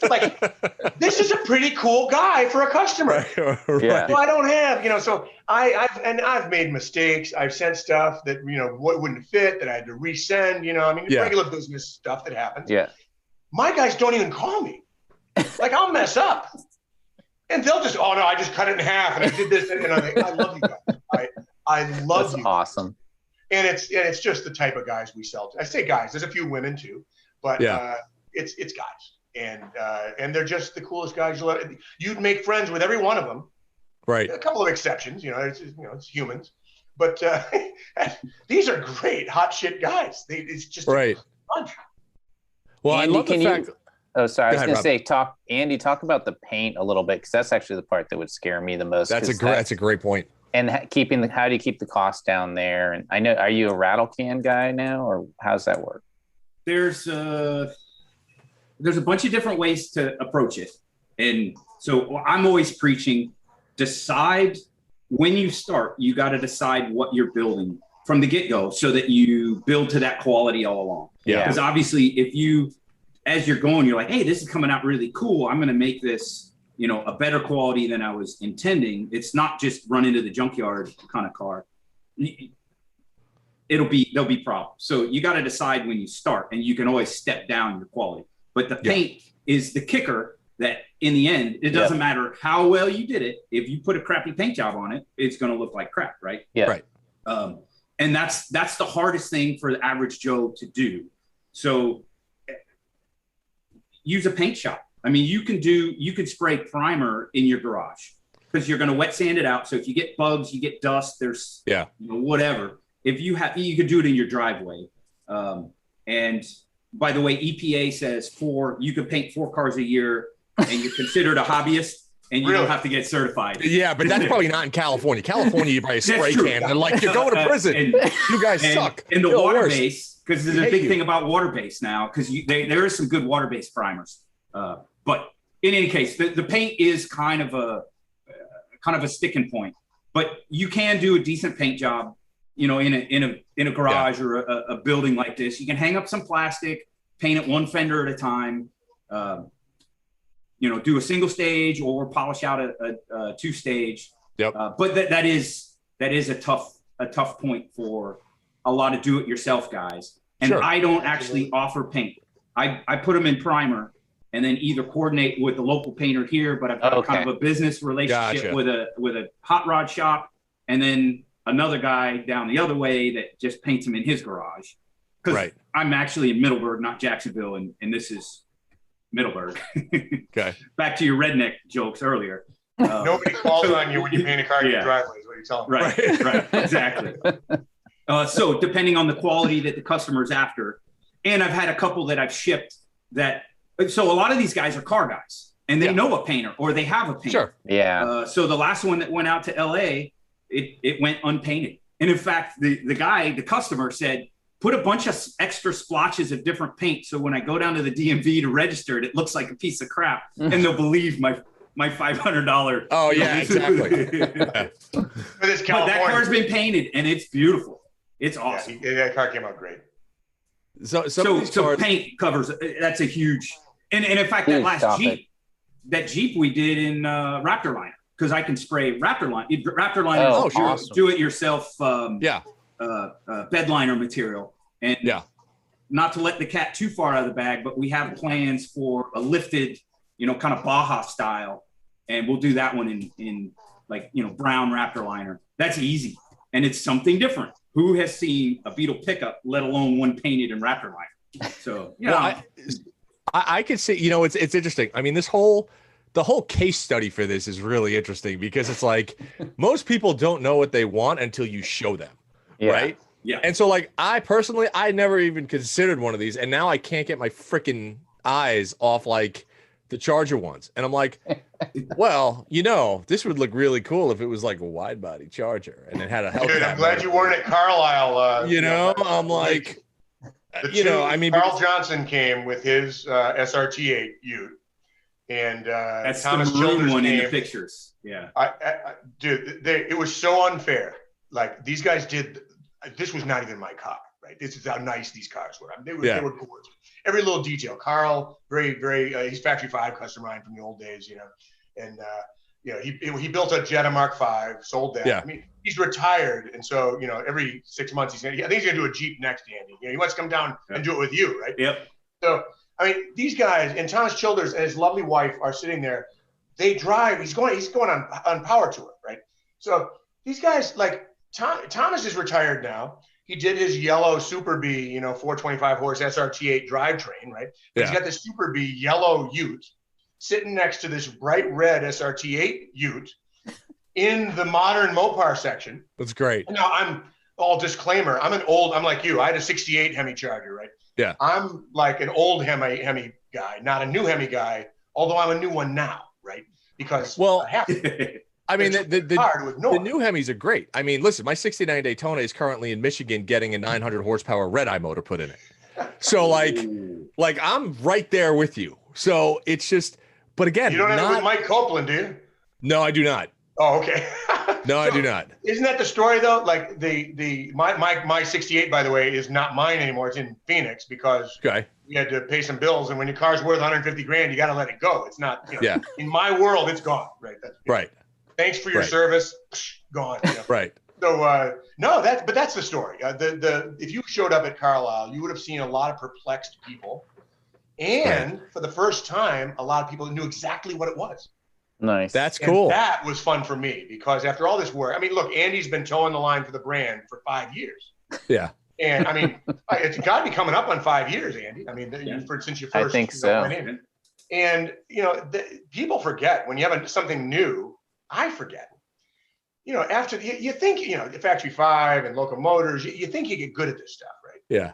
Like, this is a pretty cool guy for a customer. Right. Yeah. So I don't have, so I've made mistakes. I've sent stuff that, wouldn't fit, that I had to resend, regular business stuff that happens. Yeah. My guys don't even call me. Like, I'll mess up. And they'll just, oh no, I just cut it in half and I did this. And I'm like, I love you guys. I love you. That's awesome. And it's just the type of guys we sell to. I say guys, there's a few women too, but it's guys. And they're just the coolest guys you'd make friends with every one of them. Right. A couple of exceptions, it's humans, but these are great hot shit guys. It's just fun. Well, Andy, I love the fact. Oh, sorry. I was going to say, talk about the paint a little bit, because that's actually the part that would scare me the most. That's a great point. And how do you keep the cost down there? And I know, are you a rattle can guy now, or how's that work? There's there's a bunch of different ways to approach it. And so I'm always preaching, decide when you start, you got to decide what you're building from the get-go so that you build to that quality all along. Yeah. Because obviously if you, as you're going, you're like, hey, this is coming out really cool. I'm going to make this, you know, a better quality than I was intending. It's not just run into the junkyard kind of car. There'll be problems. So you got to decide when you start, and you can always step down your quality. But the paint is the kicker, that in the end, it doesn't matter how well you did it. If you put a crappy paint job on it, it's going to look like crap, right? Yeah. Right. And that's the hardest thing for the average Joe to do. So use a paint shop. I mean, you can spray primer in your garage because you're going to wet sand it out. So if you get bugs, you get dust, there's you know, whatever. If you could do it in your driveway. And by the way, EPA says you can paint 4 cars a year and you're considered a hobbyist, and you don't have to get certified. Yeah, but that's probably not in California. California, you buy a spray can and like, you're going to prison. You guys suck. And the water base, because there's a big thing about water base now, because there is some good water based primers. But in any case, the paint is kind of a sticking point. But you can do a decent paint job, you know, in a garage or a building like this. You can hang up some plastic, paint it one fender at a time. You know, do a single stage or polish out a 2-stage. Yep. But that is a tough point for a lot of do-it-yourself guys. And I don't actually offer paint. I put them in primer and then either coordinate with the local painter here, but I've got kind of a business relationship with a hot rod shop, and then another guy down the other way that just paints them in his garage. Because I'm actually in Middleburg, not Jacksonville, and this is Middleburg. Okay. Back to your redneck jokes earlier. Nobody calls on you when you paint a car in your driveway, is what you're telling me. Right, exactly. So depending on the quality that the customer's after, and I've had a couple that I've shipped that, so a lot of these guys are car guys, and they know a painter, or they have a painter. Sure. Yeah. So the last one that went out to LA, it went unpainted. And in fact, the customer said, put a bunch of extra splotches of different paint, so when I go down to the DMV to register it, it looks like a piece of crap, and they'll believe my $500. Oh yeah, exactly. But that car's been painted, and it's beautiful. It's awesome. Yeah, that car came out great. So paint covers. That's a huge, and in fact, that Jeep we did in Raptor Liner, because I can spray Raptor Liner. Awesome. Do it yourself. Bed liner material, and not to let the cat too far out of the bag, but we have plans for a lifted, you know, kind of Baja style, and we'll do that one in like, you know, brown Raptor Liner. That's easy, and it's something different. Who has seen a Beetle pickup, let alone one painted in Raptor Liner? So I could see, you know, it's interesting. I mean, the whole case study for this is really interesting, because it's like most people don't know what they want until you show them. Yeah. Right. Yeah. And so, like, I never even considered one of these, and now I can't get my freaking eyes off like the Charger ones. And I'm like, well, you know, this would look really cool if it was like a wide body Charger and it had a Hellcat. Dude, I'm glad you weren't at Carlisle. You know, I'm like, you know, I mean, Carl Johnson came with his SRT8 Ute, and that's Thomas the maroon Childers one came. in the pictures. Yeah. Dude, it was so unfair. Like, these guys this was not even my car, right? This is how nice these cars were. I mean, they were gorgeous. Every little detail. Carl, very, very, he's Factory 5 customer of mine from the old days, you know. And, you know, he built a Jetta Mark 5, sold that. Yeah. I mean, he's retired. And so, you know, every 6 months, I think he's going to do a Jeep next, Andy. You know, he wants to come down and do it with you, right? Yep. So, I mean, these guys, and Thomas Childers and his lovely wife are sitting there. They drive. He's going on power tour, right? So these guys, like, Thomas is retired now. He did his yellow Super B, you know, 425 horse SRT8 drivetrain, right? Yeah. He's got the Super B yellow Ute sitting next to this bright red SRT8 Ute in the modern Mopar section. That's great. Now, I'm all disclaimer. I'm like you. I had a 68 Hemi Charger, right? Yeah. I'm like an old Hemi guy, not a new Hemi guy, although I'm a new one now, right? Because I have to. I mean, the new Hemis are great. I mean, listen, my 69 Daytona is currently in Michigan getting a 900 horsepower red eye motor put in it. So like I'm right there with you. So it's just, but again, you don't have it with Mike Copeland, do you? No, I do not. Oh, okay. No, I do not. Isn't that the story though? Like my 68, by the way, is not mine anymore. It's in Phoenix because we had to pay some bills, and when your car's worth 150 grand, you got to let it go. It's not. You know, in my world, it's gone. Right. Right. Thanks for your service. Gone. You know? Right. So no, that's the story. If you showed up at Carlisle, you would have seen a lot of perplexed people, and for the first time, a lot of people knew exactly what it was. Nice. That's cool. And that was fun for me because after all this work, I mean, look, Andy's been towing the line for the brand for 5 years. Yeah. And I mean, it's got to be coming up on 5 years, Andy. I mean, since you first I think so. went in. And, you know, people forget when you have something new. I forget. You know, after you think, you know, Factory 5 and Locomotors, you think you get good at this stuff, right? Yeah.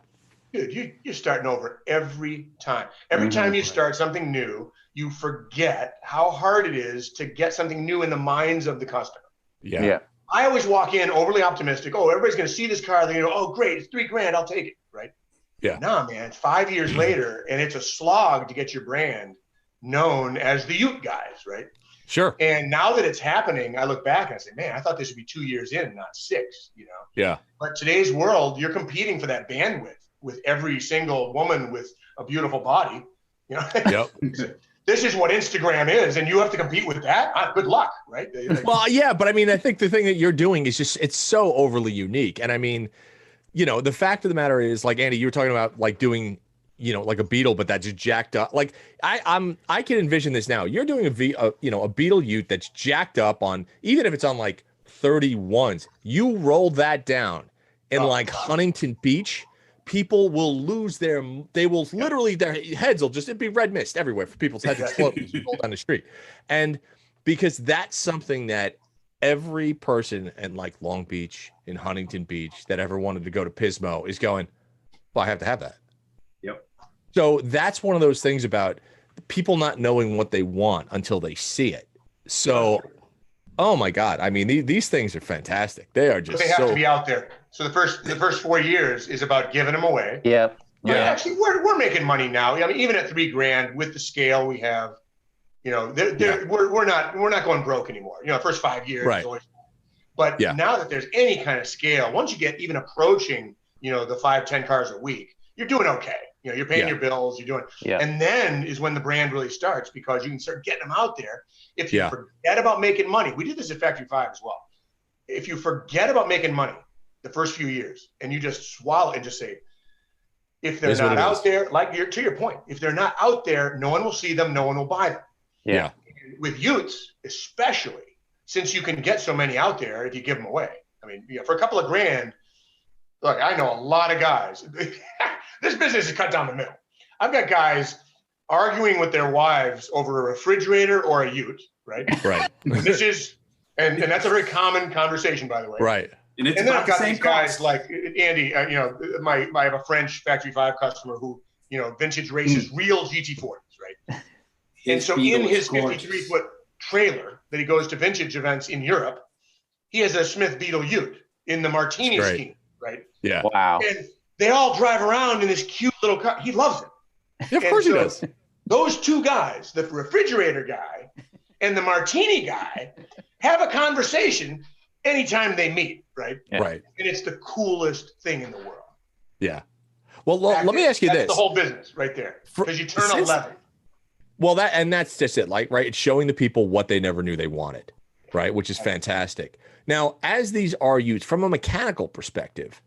Dude, you're starting over every time. Every time you start something new, you forget how hard it is to get something new in the minds of the customer. Yeah. I always walk in overly optimistic. Oh, everybody's going to see this car. They're going to go, oh, great, it's $3 grand. I'll take it, right? Yeah. Nah, man, 5 years later, and it's a slog to get your brand known as the Ute guys, right? Sure. And now that it's happening, I look back and I say, man, I thought this would be 2 years in, not 6, you know? Yeah. But today's world, you're competing for that bandwidth with every single woman with a beautiful body, you know? Yep. This is what Instagram is, and you have to compete with that. Good luck, right? Well, yeah, but I mean, I think the thing that you're doing is just, it's so overly unique. And I mean, you know, the fact of the matter is, like, Andy, you were talking about like doing, you know, like a Beetle, but that's just jacked up. Like I can envision this now. You're doing a Beetle Ute that's jacked up on, even if it's on like 31s, you roll that down in like Huntington Beach. People will lose they will literally, their heads will just, it'd be red mist everywhere for people's heads explode as you roll down the street. And because that's something that every person in like Long Beach, in Huntington Beach, that ever wanted to go to Pismo is going, well, I have to have that. Yep. So that's one of those things about people not knowing what they want until they see it. So, oh my God. I mean, these things are fantastic. They are just, but they have to be out there. So the first 4 years is about giving them away. Yeah. But actually, we're making money now. I mean, even at $3 grand with the scale we have, you know, we're not going broke anymore. You know, first 5 years. Right. Always, but now that there's any kind of scale, once you get even approaching, you know, the 5-10 cars a week, you're doing okay. You know, you're paying your bills, you're doing, and then is when the brand really starts because you can start getting them out there. If you forget about making money, we did this at Factory 5 as well. If you forget about making money the first few years and you just swallow and just say, if they're not out there, like to your point, if they're not out there, no one will see them, no one will buy them. Yeah. With Utes, especially, since you can get so many out there if you give them away. I mean, for a couple of grand, look, I know a lot of guys. This business is cut down the middle. I've got guys arguing with their wives over a refrigerator or a Ute, right? Right. This is, and that's a very common conversation, by the way. Right. And then I've got these guys like Andy, you know, I have a French Factory 5 customer who, you know, vintage races real GT40s, right? And so in his 53-foot trailer that he goes to vintage events in Europe, he has a Smyth Beetle Ute in the Martini scheme, right? Yeah. Wow. And they all drive around in this cute little car. He loves it. Yeah, of course he does. Those two guys, the refrigerator guy and the Martini guy, have a conversation anytime they meet, right? Yeah. Right. And it's the coolest thing in the world. Yeah. Well, let me ask you this. That's the whole business right there. Because you turn 11. Well, that's just it. Like, right. It's showing the people what they never knew they wanted. Right. Which is fantastic. Now, as these are used from a mechanical perspective,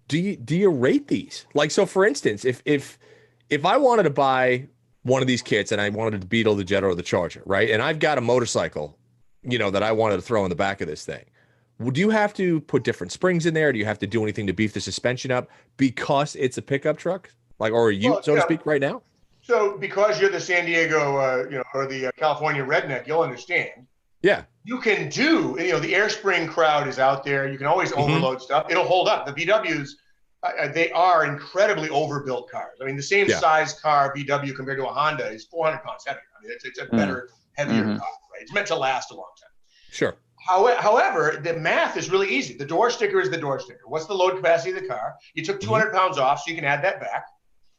do you rate these? Like, so for instance, if I wanted to buy one of these kits and I wanted the Beetle, the Jetta, or the Charger, right? And I've got a motorcycle, you know, that I wanted to throw in the back of this thing. Do you have to put different springs in there? Do you have to do anything to beef the suspension up because it's a pickup truck, like, or a Ute, so to speak, right now? So because you're the San Diego, you know, or the California redneck, you'll understand. Yeah. You can do, you know, the air spring crowd is out there. You can always overload stuff. It'll hold up. The VWs, they are incredibly overbuilt cars. I mean, the same size car, VW, compared to a Honda is 400 pounds heavier. I mean, it's a better, heavier car, right? It's meant to last a long time. Sure. However, the math is really easy. The door sticker is the door sticker. What's the load capacity of the car? You took 200 pounds off, so you can add that back.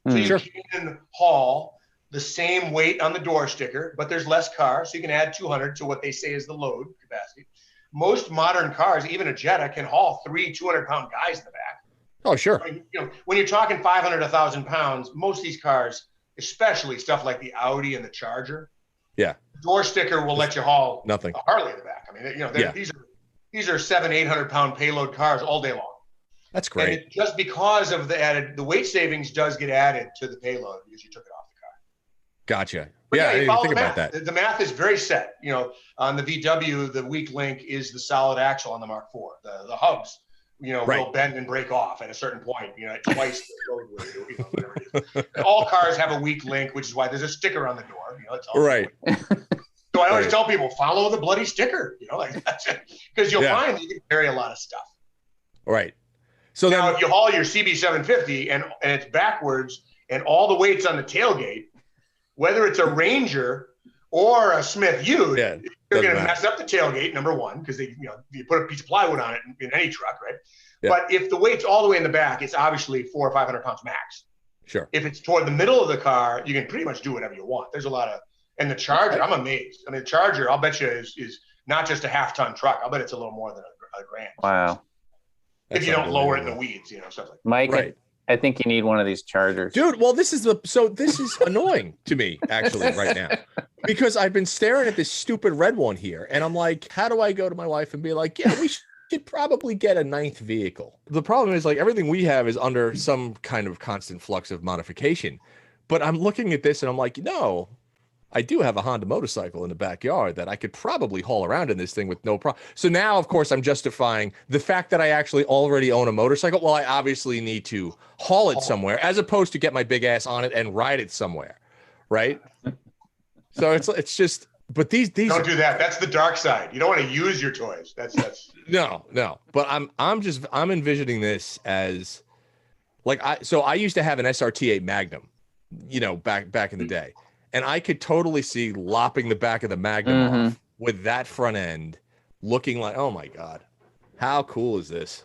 So you can haul the same weight on the door sticker, but there's less cars, so you can add 200 to what they say is the load capacity. Most modern cars, even a Jetta, can haul 3 200-pound guys in the back. Oh, sure. When you're talking 500, 1,000 pounds, most of these cars, especially stuff like the Audi and the Charger, the door sticker will let you haul nothing. A Harley in the back. I mean, these are 700-800-pound payload cars all day long. That's great. And just because of the weight savings does get added to the payload because you took it off the car. Gotcha. But I didn't think about that. The math is very set. On the VW, the weak link is the solid axle on the Mark IV. The hubs, will bend and break off at a certain point, twice the road weight, whatever it is. All cars have a weak link, which is why there's a sticker on the door. That's all. Right. So I always tell people, follow the bloody sticker, that's it. Because you'll find that you can carry a lot of stuff. Right. So now, if you haul your CB750 and it's backwards and all the weight's on the tailgate, whether it's a Ranger or a Smyth Ute, you're going to mess up the tailgate, number one, because you put a piece of plywood on it in any truck, right? Yeah. But if the weight's all the way in the back, it's obviously 400 or 500 pounds max. Sure. If it's toward the middle of the car, you can pretty much do whatever you want. There's a lot of, and the Charger, I'm amazed. I mean, the Charger, I'll bet you is not just a half-ton truck. I'll bet it's a little more than a grand. Wow. If you don't lower it in the weeds, stuff like that. Mike, I think you need one of these Chargers. Dude, well, this is annoying to me, actually, right now. Because I've been staring at this stupid red one here, and I'm like, how do I go to my wife and be like, yeah, we should probably get a 9th vehicle? The problem is, like, everything we have is under some kind of constant flux of modification. But I'm looking at this, and I'm like, no, I do have a Honda motorcycle in the backyard that I could probably haul around in this thing with no problem. So now, of course, I'm justifying the fact that I actually already own a motorcycle. Well, I obviously need to haul it somewhere as opposed to get my big ass on it and ride it somewhere. Right. So it's just, but these don't do that. That's the dark side. You don't want to use your toys. That's no. But I'm envisioning this as like, I used to have an SRT8 Magnum, back in the day. And I could totally see lopping the back of the Magnum off with that front end looking like, oh my God, how cool is this?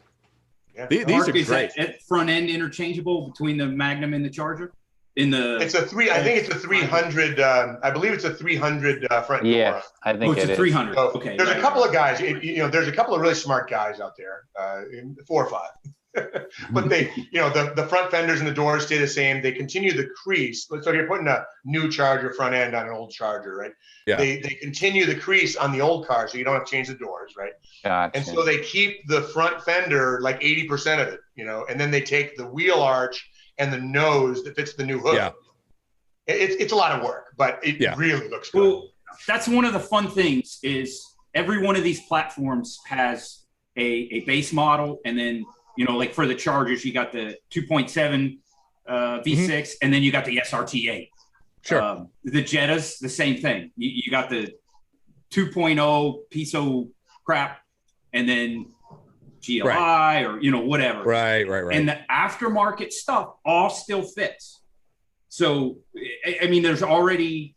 Yeah. These are great. That front end interchangeable between the Magnum and the Charger? It's a 300. I believe it's a 300 front door. Yeah, I think it's a 300. So okay. There's a couple of guys. There's a couple of really smart guys out there, 4 or 5. But they, the front fenders and the doors stay the same. They continue the crease. So if you're putting a new Charger front end on an old Charger, right? Yeah. They continue the crease on the old car, so you don't have to change the doors, right? Gotcha. And so they keep the front fender like 80% of it, and then they take the wheel arch and the nose that fits the new hood. Yeah. It's a lot of work, but it really looks good. Well, that's one of the fun things is every one of these platforms has a base model, and then like for the Chargers, you got the 2.7 V6, and then you got the SRT8. Sure. The Jettas, the same thing. You got the 2.0 piece of crap, and then GLI or whatever. Right. And the aftermarket stuff all still fits. So I mean, there's already.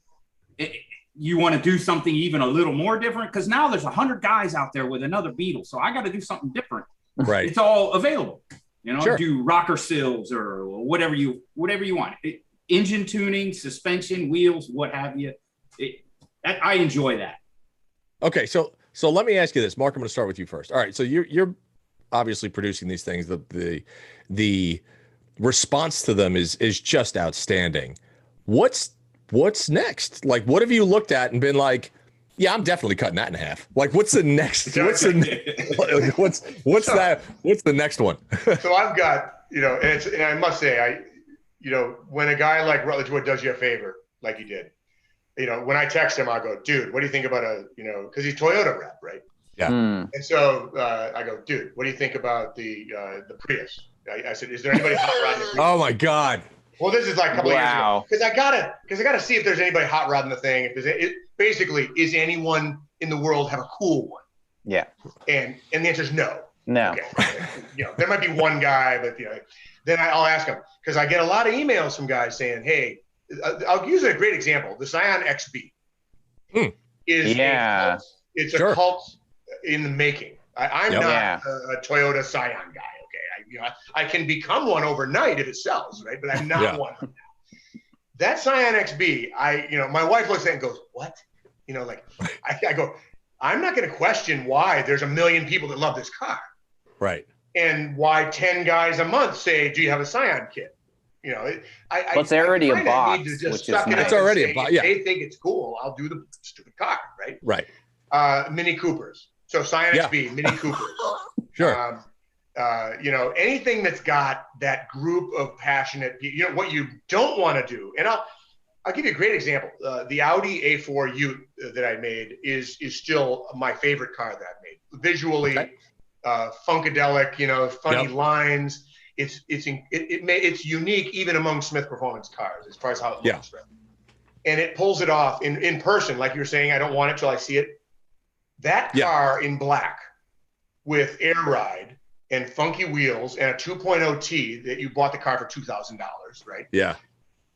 You want to do something even a little more different because now there's 100 guys out there with another Beetle, so I got to do something different. Right. It's all available. Sure. Do rocker sills or whatever you want. Engine tuning, suspension, wheels, what have you. I enjoy that. Okay, so let me ask you this, Mark. I'm going to start with you first. All right, so you're obviously producing these things. The response to them is just outstanding. What's next? Like, what have you looked at and been like, yeah, I'm definitely cutting that in half. Like, what's the next? What's the next one? So I've got, and I must say, when a guy like Rutledge Wood does you a favor, like he did, when I text him, I go, dude, what do you think about because he's Toyota rep, right? Yeah. And so I go, dude, what do you think about the Prius? I said, is there anybody hot rodding the Prius? Oh my God. Well, this is like a couple of years ago. Because I gotta see if there's anybody hot rodding the thing. Basically, is anyone in the world have a cool one? Yeah. And the answer is no. No. Okay. There might be one guy, but then I'll ask him because I get a lot of emails from guys saying, "Hey, I'll use a great example. The Scion XB is a cult in the making. I'm not a Toyota Scion guy. Okay, I can become one overnight if it sells, right? But I'm not one right now. That Scion XB, my wife looks at it and goes, what? I go, I'm not going to question why there's a million people that love this car. Right. And why 10 guys a month say, do you have a Scion kit? It's already a box, which is nice. It's already a box. Yeah. If they think it's cool, I'll do the stupid car, right? Right. Mini Coopers. So Scion XB, Mini Coopers. Sure. Anything that's got that group of passionate people, what you don't want to do. And I'll give you a great example. The Audi A4 Ute that I made is still my favorite car that I've made. Visually, funkadelic, funny lines. It's unique even among Smyth Performance cars as far as how it looks. Right? And it pulls it off in person, like you were saying. I don't want it till I see it. That car in black with air ride and funky wheels and a 2.0 T that you bought the car for $2,000, right? Yeah.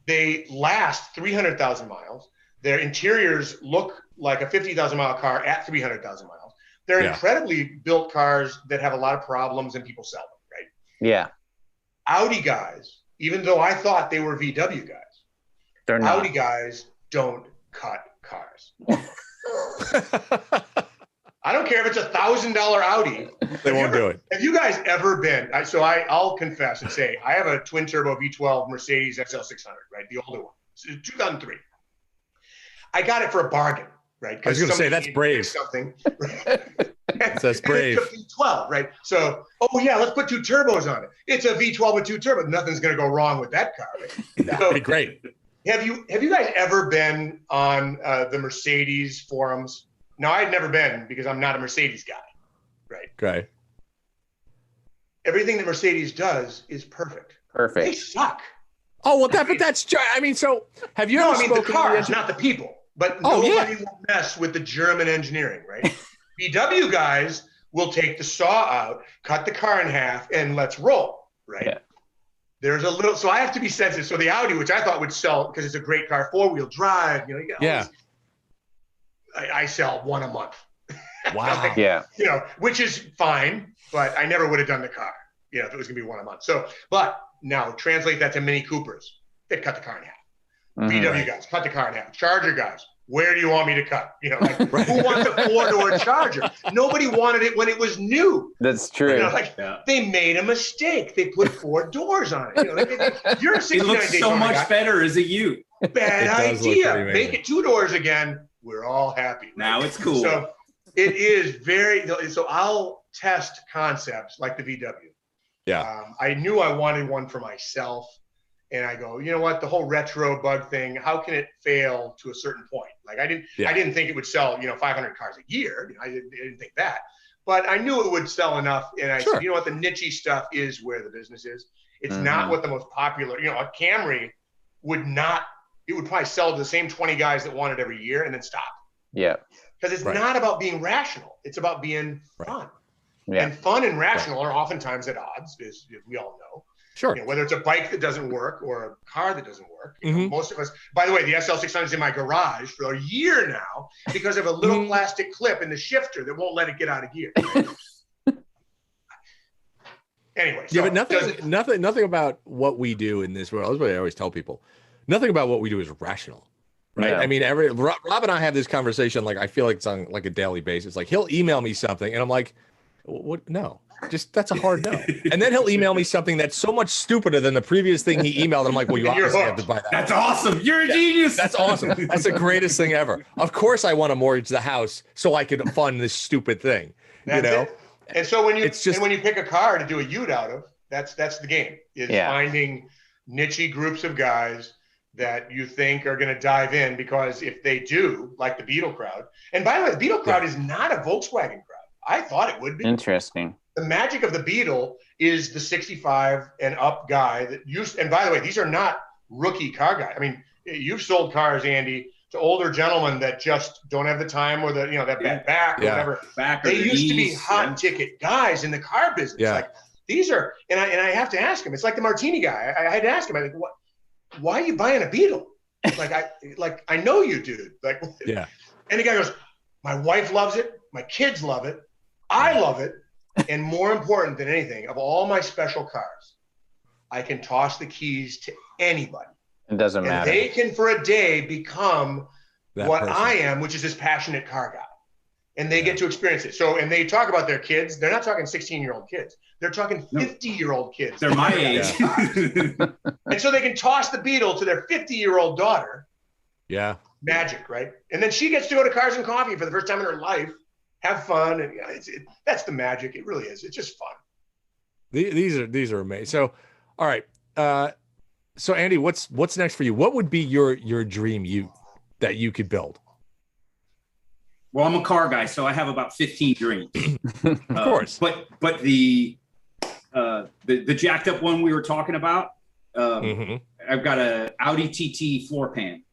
They last 300,000 miles. Their interiors look like a 50,000 mile car at 300,000 miles. They're incredibly built cars that have a lot of problems and people sell them, right? Yeah. Audi guys, even though I thought they were VW guys, they're not. Audi guys don't cut cars. I don't care if it's $1,000 Audi. They won't do it. Have you guys ever been? I'll confess and say I have a twin turbo V12 Mercedes XL600, right? The older one, 2003. I got it for a bargain, right? I was going to say that's brave. Something. That's brave. It's a V12, right? So, let's put 2 turbos on it. It's a V12 with 2 turbos. Nothing's going to go wrong with that car. Right? That would be great. Have you guys ever been on the Mercedes forums? Now, I've never been because I'm not a Mercedes guy, right? Okay. Everything that Mercedes does is perfect. Perfect. They suck. Oh, well, that's so have you ever the cars, not the people. But nobody will mess with the German engineering, right? VW guys will take the saw out, cut the car in half, and let's roll, right? Yeah. There's a little, so I have to be sensitive. So the Audi, which I thought would sell because it's a great car, 4-wheel drive, I sell one a month. Wow. Which is fine, but I never would have done the car, if it was gonna be one a month. So, but now translate that to Mini Coopers. They'd cut the car in half. VW guys, cut the car in half. Charger guys, where do you want me to cut? Who wants a 4-door Charger? Nobody wanted it when it was new. That's true. They made a mistake. They put 4 doors on it. You're a 69 It looks so much better as a Ute. Bad idea. Make it 2 doors again. We're all happy. Right? Now it's cool. So it is very. So I'll test concepts like the VW. Yeah. I knew I wanted one for myself. And I go, you know what? The whole retro bug thing. How can it fail to a certain point? Like I didn't think it would sell, 500 cars a year. I didn't think that, but I knew it would sell enough. And I said, you know what? The niche stuff is where the business is. It's not what the most popular. A Camry would not. It would probably sell to the same 20 guys that want it every year and then stop. Yeah. Because it's not about being rational. It's about being fun. Yeah. And fun and rational are oftentimes at odds, as we all know. Sure. Whether it's a bike that doesn't work or a car that doesn't work. Most of us, by the way, the SL600 is in my garage for a year now because of a little plastic clip in the shifter that won't let it get out of gear. Anyway. But nothing about what we do in this world. That's what I always tell people. Nothing about what we do is rational. Right. Yeah. I mean, Rob and I have this conversation. Like, I feel like it's on like a daily basis. Like he'll email me something and I'm like, what? No. Just that's a hard no. And then he'll email me something that's so much stupider than the previous thing he emailed. And I'm like, well, you obviously have to buy that. That's awesome. You're a genius. That's awesome. That's the greatest thing ever. Of course, I want to mortgage the house so I can fund this stupid thing. That's it. And so when you pick a car to do a Ute out of, that's the game. Is finding niche groups of guys that you think are going to dive in because if they do, like the Beetle crowd. And by the way, the Beetle crowd is not a Volkswagen crowd. I thought it would be. Interesting. The magic of the Beetle is the 65 and up guy that used, and by the way, these are not rookie car guys. I mean, you've sold cars, Andy, to older gentlemen that just don't have the time or that bad back or whatever. They used to be hot ticket guys in the car business. Yeah. Like these are, and I have to ask him. It's like the Martini guy. I had to ask him. I think, why are you buying a Beetle? I know you, dude. And the guy goes, my wife loves it. My kids love it. I love it. And more important than anything, of all my special cars, I can toss the keys to anybody. It doesn't matter. They can, for a day, become what person. I am, which is this passionate car guy. And they get to experience it. So, and they talk about their kids. They're not talking 16-year-old kids. They're talking 50-year-old kids. They're my age. And so they can toss the Beetle to their 50-year-old daughter. Yeah. Magic, right? And then she gets to go to Cars and Coffee for the first time in her life, have fun. And that's the magic. It really is. It's just fun. These are amazing. So, all right. So Andy, what's next for you? What would be your dream Ute that you could build? Well, I'm a car guy, so I have about 15 dreams. Of course. But the jacked up one we were talking about, I've got a Audi TT floor pan.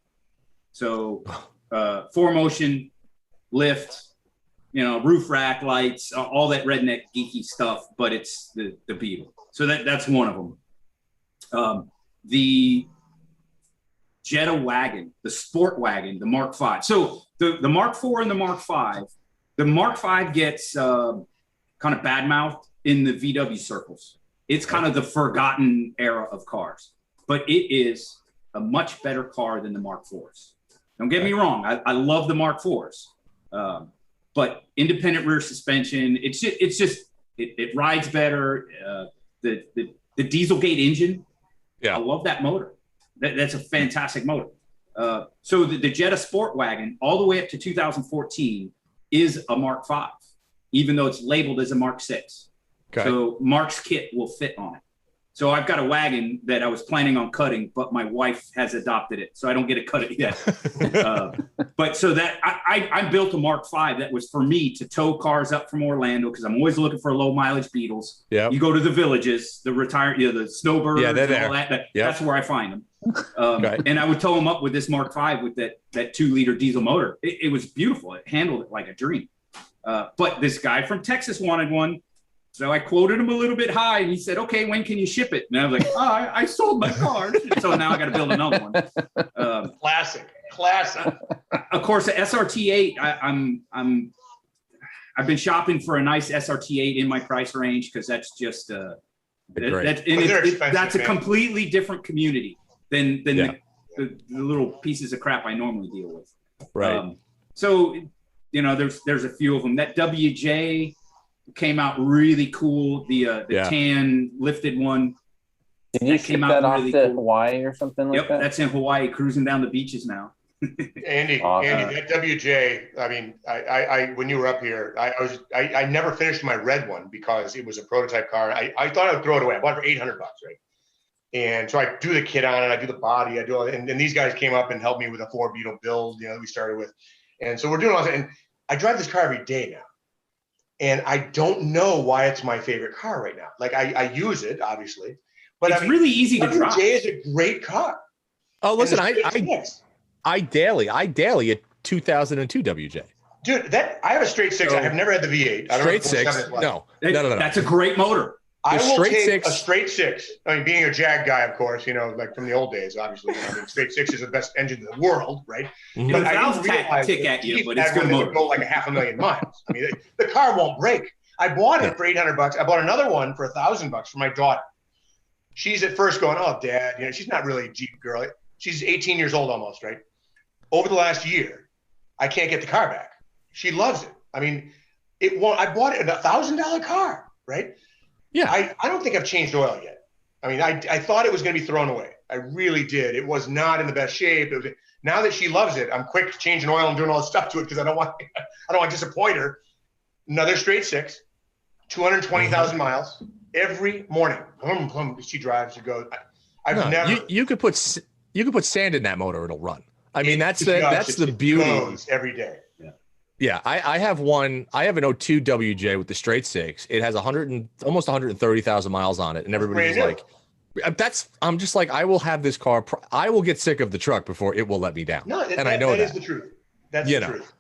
So 4Motion, lift, roof rack, lights, all that redneck geeky stuff, but it's the Beetle. So that's one of them. The Jetta wagon, the sport wagon, the Mark V. So the Mark IV and the Mark V, the Mark V gets kind of badmouthed in the VW circles. It's kind of the forgotten era of cars, but it is a much better car than the Mark IVs. Don't get me wrong. I love the Mark IVs, but independent rear suspension, it rides better. The Dieselgate engine, I love that motor. That's a fantastic motor. So the Jetta Sport Wagon, all the way up to 2014, is a Mark V, even though it's labeled as a Mark VI. Okay. So Mark's kit will fit on it. So I've got a wagon that I was planning on cutting, but my wife has adopted it, so I don't get to cut it yet. But so that I built a Mark V that was for me to tow cars up from Orlando, because I'm always looking for low mileage Beetles. Yeah. You go to the villages, the the snowbirds, and all that. That's where I find them. And I would tow them up with this Mark V with that 2-liter diesel motor. It was beautiful. It handled it like a dream. But this guy from Texas wanted one. So I quoted him a little bit high, and he said, "Okay, when can you ship it?" And I was like, I sold my car. So now I got to build another one. Classic. Of course, the SRT8, I've been shopping for a nice SRT8 in my price range, because that's just that's a completely different community than the little pieces of crap I normally deal with. Right. So there's a few of them. That WJ came out really cool. The tan lifted one. Did you ship that off to Hawaii or something like that? Yep, that's in Hawaii, cruising down the beaches now. Andy, that WJ. I mean, I when you were up here, I never finished my red one because it was a prototype car. I thought I would throw it away. I bought it for $800, right? And so I do the kit on it, I do the body, I do all, and these guys came up and helped me with a 4 Beetle build, that we started with, and so we're doing all that. And I drive this car every day now. And I don't know why it's my favorite car right now. Like I use it, obviously, but it's really easy to drive. WJ is a great car. Oh, listen, I daily a 2002 WJ. Dude, I have a straight 6. I have never had the V8. Straight 6? No. That's a great motor. I will take a straight 6. I mean, being a Jag guy, of course, like from the old days, obviously. Straight 6 is the best engine in the world, right? Mm-hmm. But I didn't realize tick at you, but it's good motor. Go like 500,000 miles. I mean, the car won't break. I bought it for $800. I bought another one for $1,000 for my daughter. She's at first going, "Oh, Dad," she's not really a Jeep girl. She's 18 years old almost, right? Over the last year, I can't get the car back. She loves it. I mean, I bought it a $1,000 car, right? Yeah, I don't think I've changed oil yet. I mean, I thought it was going to be thrown away. I really did. It was not in the best shape. Now that she loves it, I'm quick changing oil and doing all this stuff to it because I don't want to disappoint her. Another straight 6, 220,000 miles every morning. She drives. She goes. I've never. You could put sand in that motor. It'll run. I mean, that's the beauty. Every day. Yeah, I have one. I have an 02 WJ with the straight 6. It has almost 130,000 miles on it, and everybody's like, I'm just like, I will have this car. I will get sick of the truck before it will let me down. No, and I know that is the truth. That's the truth.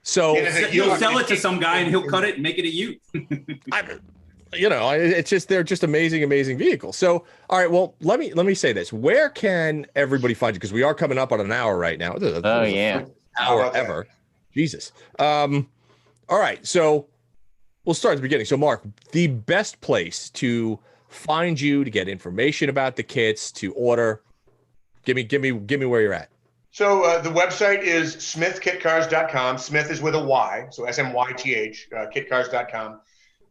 So you'll sell it to some guy, and he'll cut it and make it a Ute. It's just they're just amazing vehicles. So all right, well let me say this: where can everybody find you? Because we are coming up on an hour right now. Hour ever. Jesus. All right. So We'll start at the beginning. So, Mark, the best place to find you, to get information about the kits, to order. Give me where you're at. So the website is smythkitcars.com. Smyth is with a Y, so SMYTH, kitcars.com.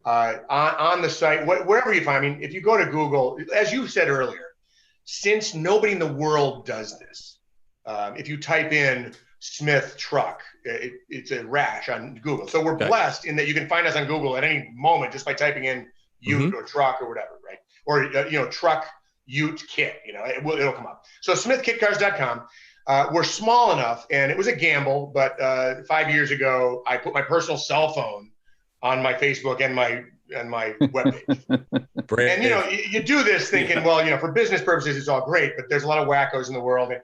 On the site, wherever you find, I mean, if you go to Google, as you said earlier, since nobody in the world does this, if you type in Smyth truck, it's a rash on Google. So we're blessed in that you can find us on Google at any moment just by typing in Ute or truck or whatever, right? Or, truck, Ute, kit, it'll come up. So smythkitcars.com. We're small enough, and it was a gamble, but 5 years ago, I put my personal cell phone on my Facebook and my webpage. And, you do this thinking, well, for business purposes, it's all great, but there's a lot of wackos in the world. And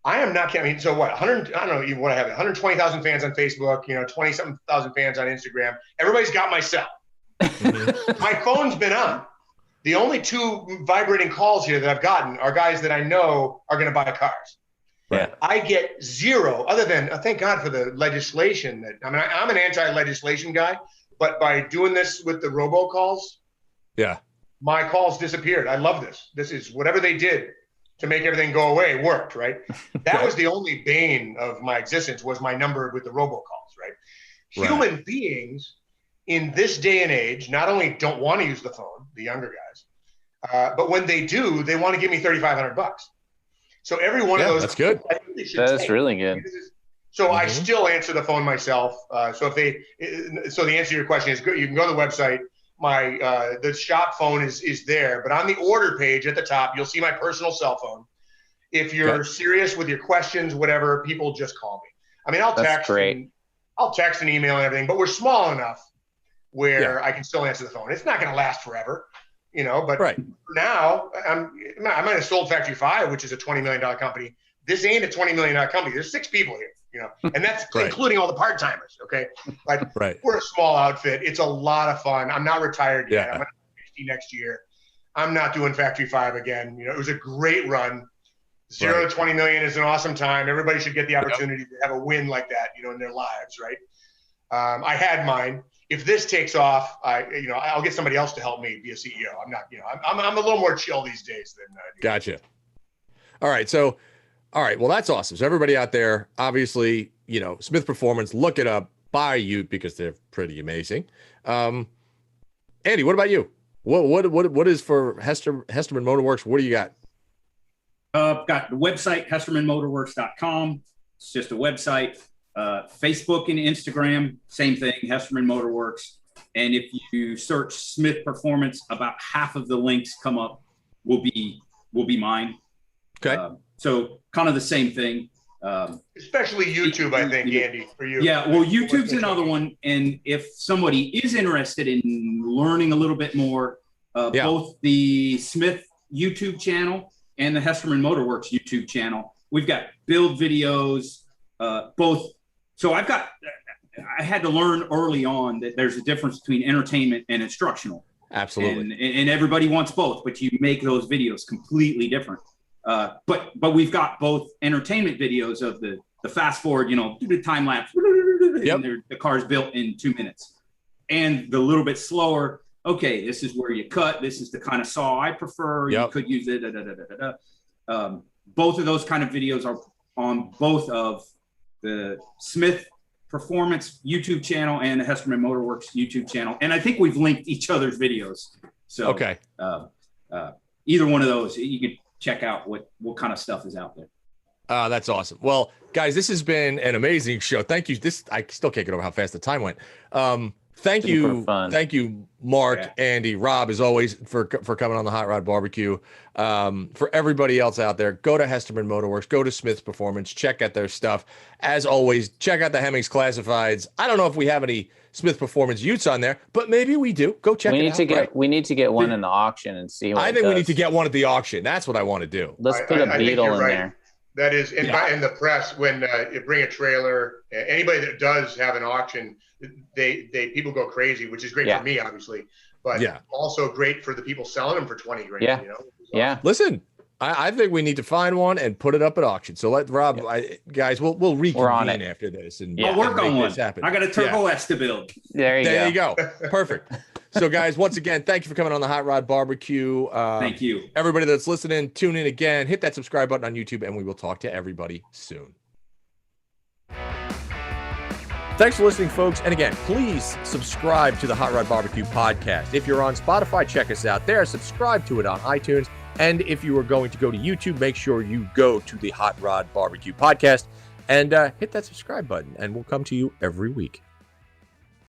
I am not kidding. I mean, so what, 100, I don't know even what I have, 120,000 fans on Facebook, 20-something thousand fans on Instagram. Everybody's got my cell. My phone's been on. The only 2 vibrating calls here that I've gotten are guys that I know are going to buy cars. Right. I get 0, other than thank God for the legislation. I'm an anti-legislation guy, but by doing this with the robocalls, my calls disappeared. I love this. This is whatever they did to make everything go away worked, right? That was the only bane of my existence, was my number with the robocalls, right? Human beings in this day and age not only don't want to use the phone, the younger guys, but when they do, they want to give me $3,500. So every one of those, that's good. That's really good. So I still answer the phone myself. So the answer to your question is good. You can go to the website. The shop phone is there, but on the order page at the top, you'll see my personal cell phone. If you're serious with your questions, whatever, people just call me. I mean, I'll text and email and everything, but we're small enough where I can still answer the phone. It's not going to last forever. But for now, I might have sold Factory 5, which is a $20 million company. This ain't a $20 million company. There's 6 people here, and that's including all the part-timers, okay? Like, we're a small outfit. It's a lot of fun. I'm not retired yet. I'm going to be 60 next year. I'm not doing Factory 5 again. It was a great run. 0 to 20 million is an awesome time. Everybody should get the opportunity to have a win like that, in their lives, right? I had mine. If this takes off, I'll get somebody else to help me be a CEO. I'm not, I'm a little more chill these days than. Gotcha. All right. So, well, that's awesome. So everybody out there, obviously, Smyth Performance, look it up, buy Ute because they're pretty amazing. Andy, what about you? What is for Hesterman Motorworks? What do you got? I've got the website, hestermanmotorworks.com. It's just a website. Facebook and Instagram, same thing, Hesterman Motorworks. And if you search Smyth Performance, about half of the links come up will be mine. Okay. So kind of the same thing. Especially YouTube, I think, Andy, for you. Yeah, well, YouTube's another one. And if somebody is interested in learning a little bit more, both the Smyth YouTube channel and the Hesterman Motorworks YouTube channel, we've got build videos, both. So I had to learn early on that there's a difference between entertainment and instructional. Absolutely. And everybody wants both, but you make those videos completely different. But we've got both entertainment videos of the fast forward, do the time lapse, and the car's built in 2 minutes. And the little bit slower, okay, this is where you cut. This is the kind of saw I prefer. You could use it. Both of those kind of videos are on both of the Smyth Performance YouTube channel and the Hesterman Motorworks YouTube channel. And I think we've linked each other's videos. So either one of those, you can check out what kind of stuff is out there. That's awesome. Well, guys, this has been an amazing show. Thank you. I still can't get over how fast the time went. Thank you, Mark, Andy, Rob, as always, for coming on the Hot Rod Barbecue. For everybody else out there, go to Hesterman Motorworks, go to Smyth Performance, check out their stuff. As always, check out the Hemmings Classifieds. I don't know if we have any Smyth Performance Utes on there, but maybe we do. Go check it out. We need to get one in the auction and see what I think we need to get one at the auction. That's what I want to do. Let's put a Beetle in there. That is in the press when you bring a trailer. Anybody that does have an auction, people go crazy, which is great for me, obviously, but also great for the people selling them for 20 grand. Listen, I think we need to find one and put it up at auction. So let Rob, guys, we'll reconvene after this and I'll work on one. I got a Turbo S to build. There you go. Perfect. So guys, once again, thank you for coming on the Hot Rod Barbecue. Thank you. Everybody that's listening, tune in again, hit that subscribe button on YouTube, and we will talk to everybody soon. Thanks for listening, folks. And again, please subscribe to the Hot Rod Barbecue podcast. If you're on Spotify, check us out there. Subscribe to it on iTunes. And if you are going to go to YouTube, make sure you go to the Hot Rod Barbecue podcast and hit that subscribe button, and we'll come to you every week.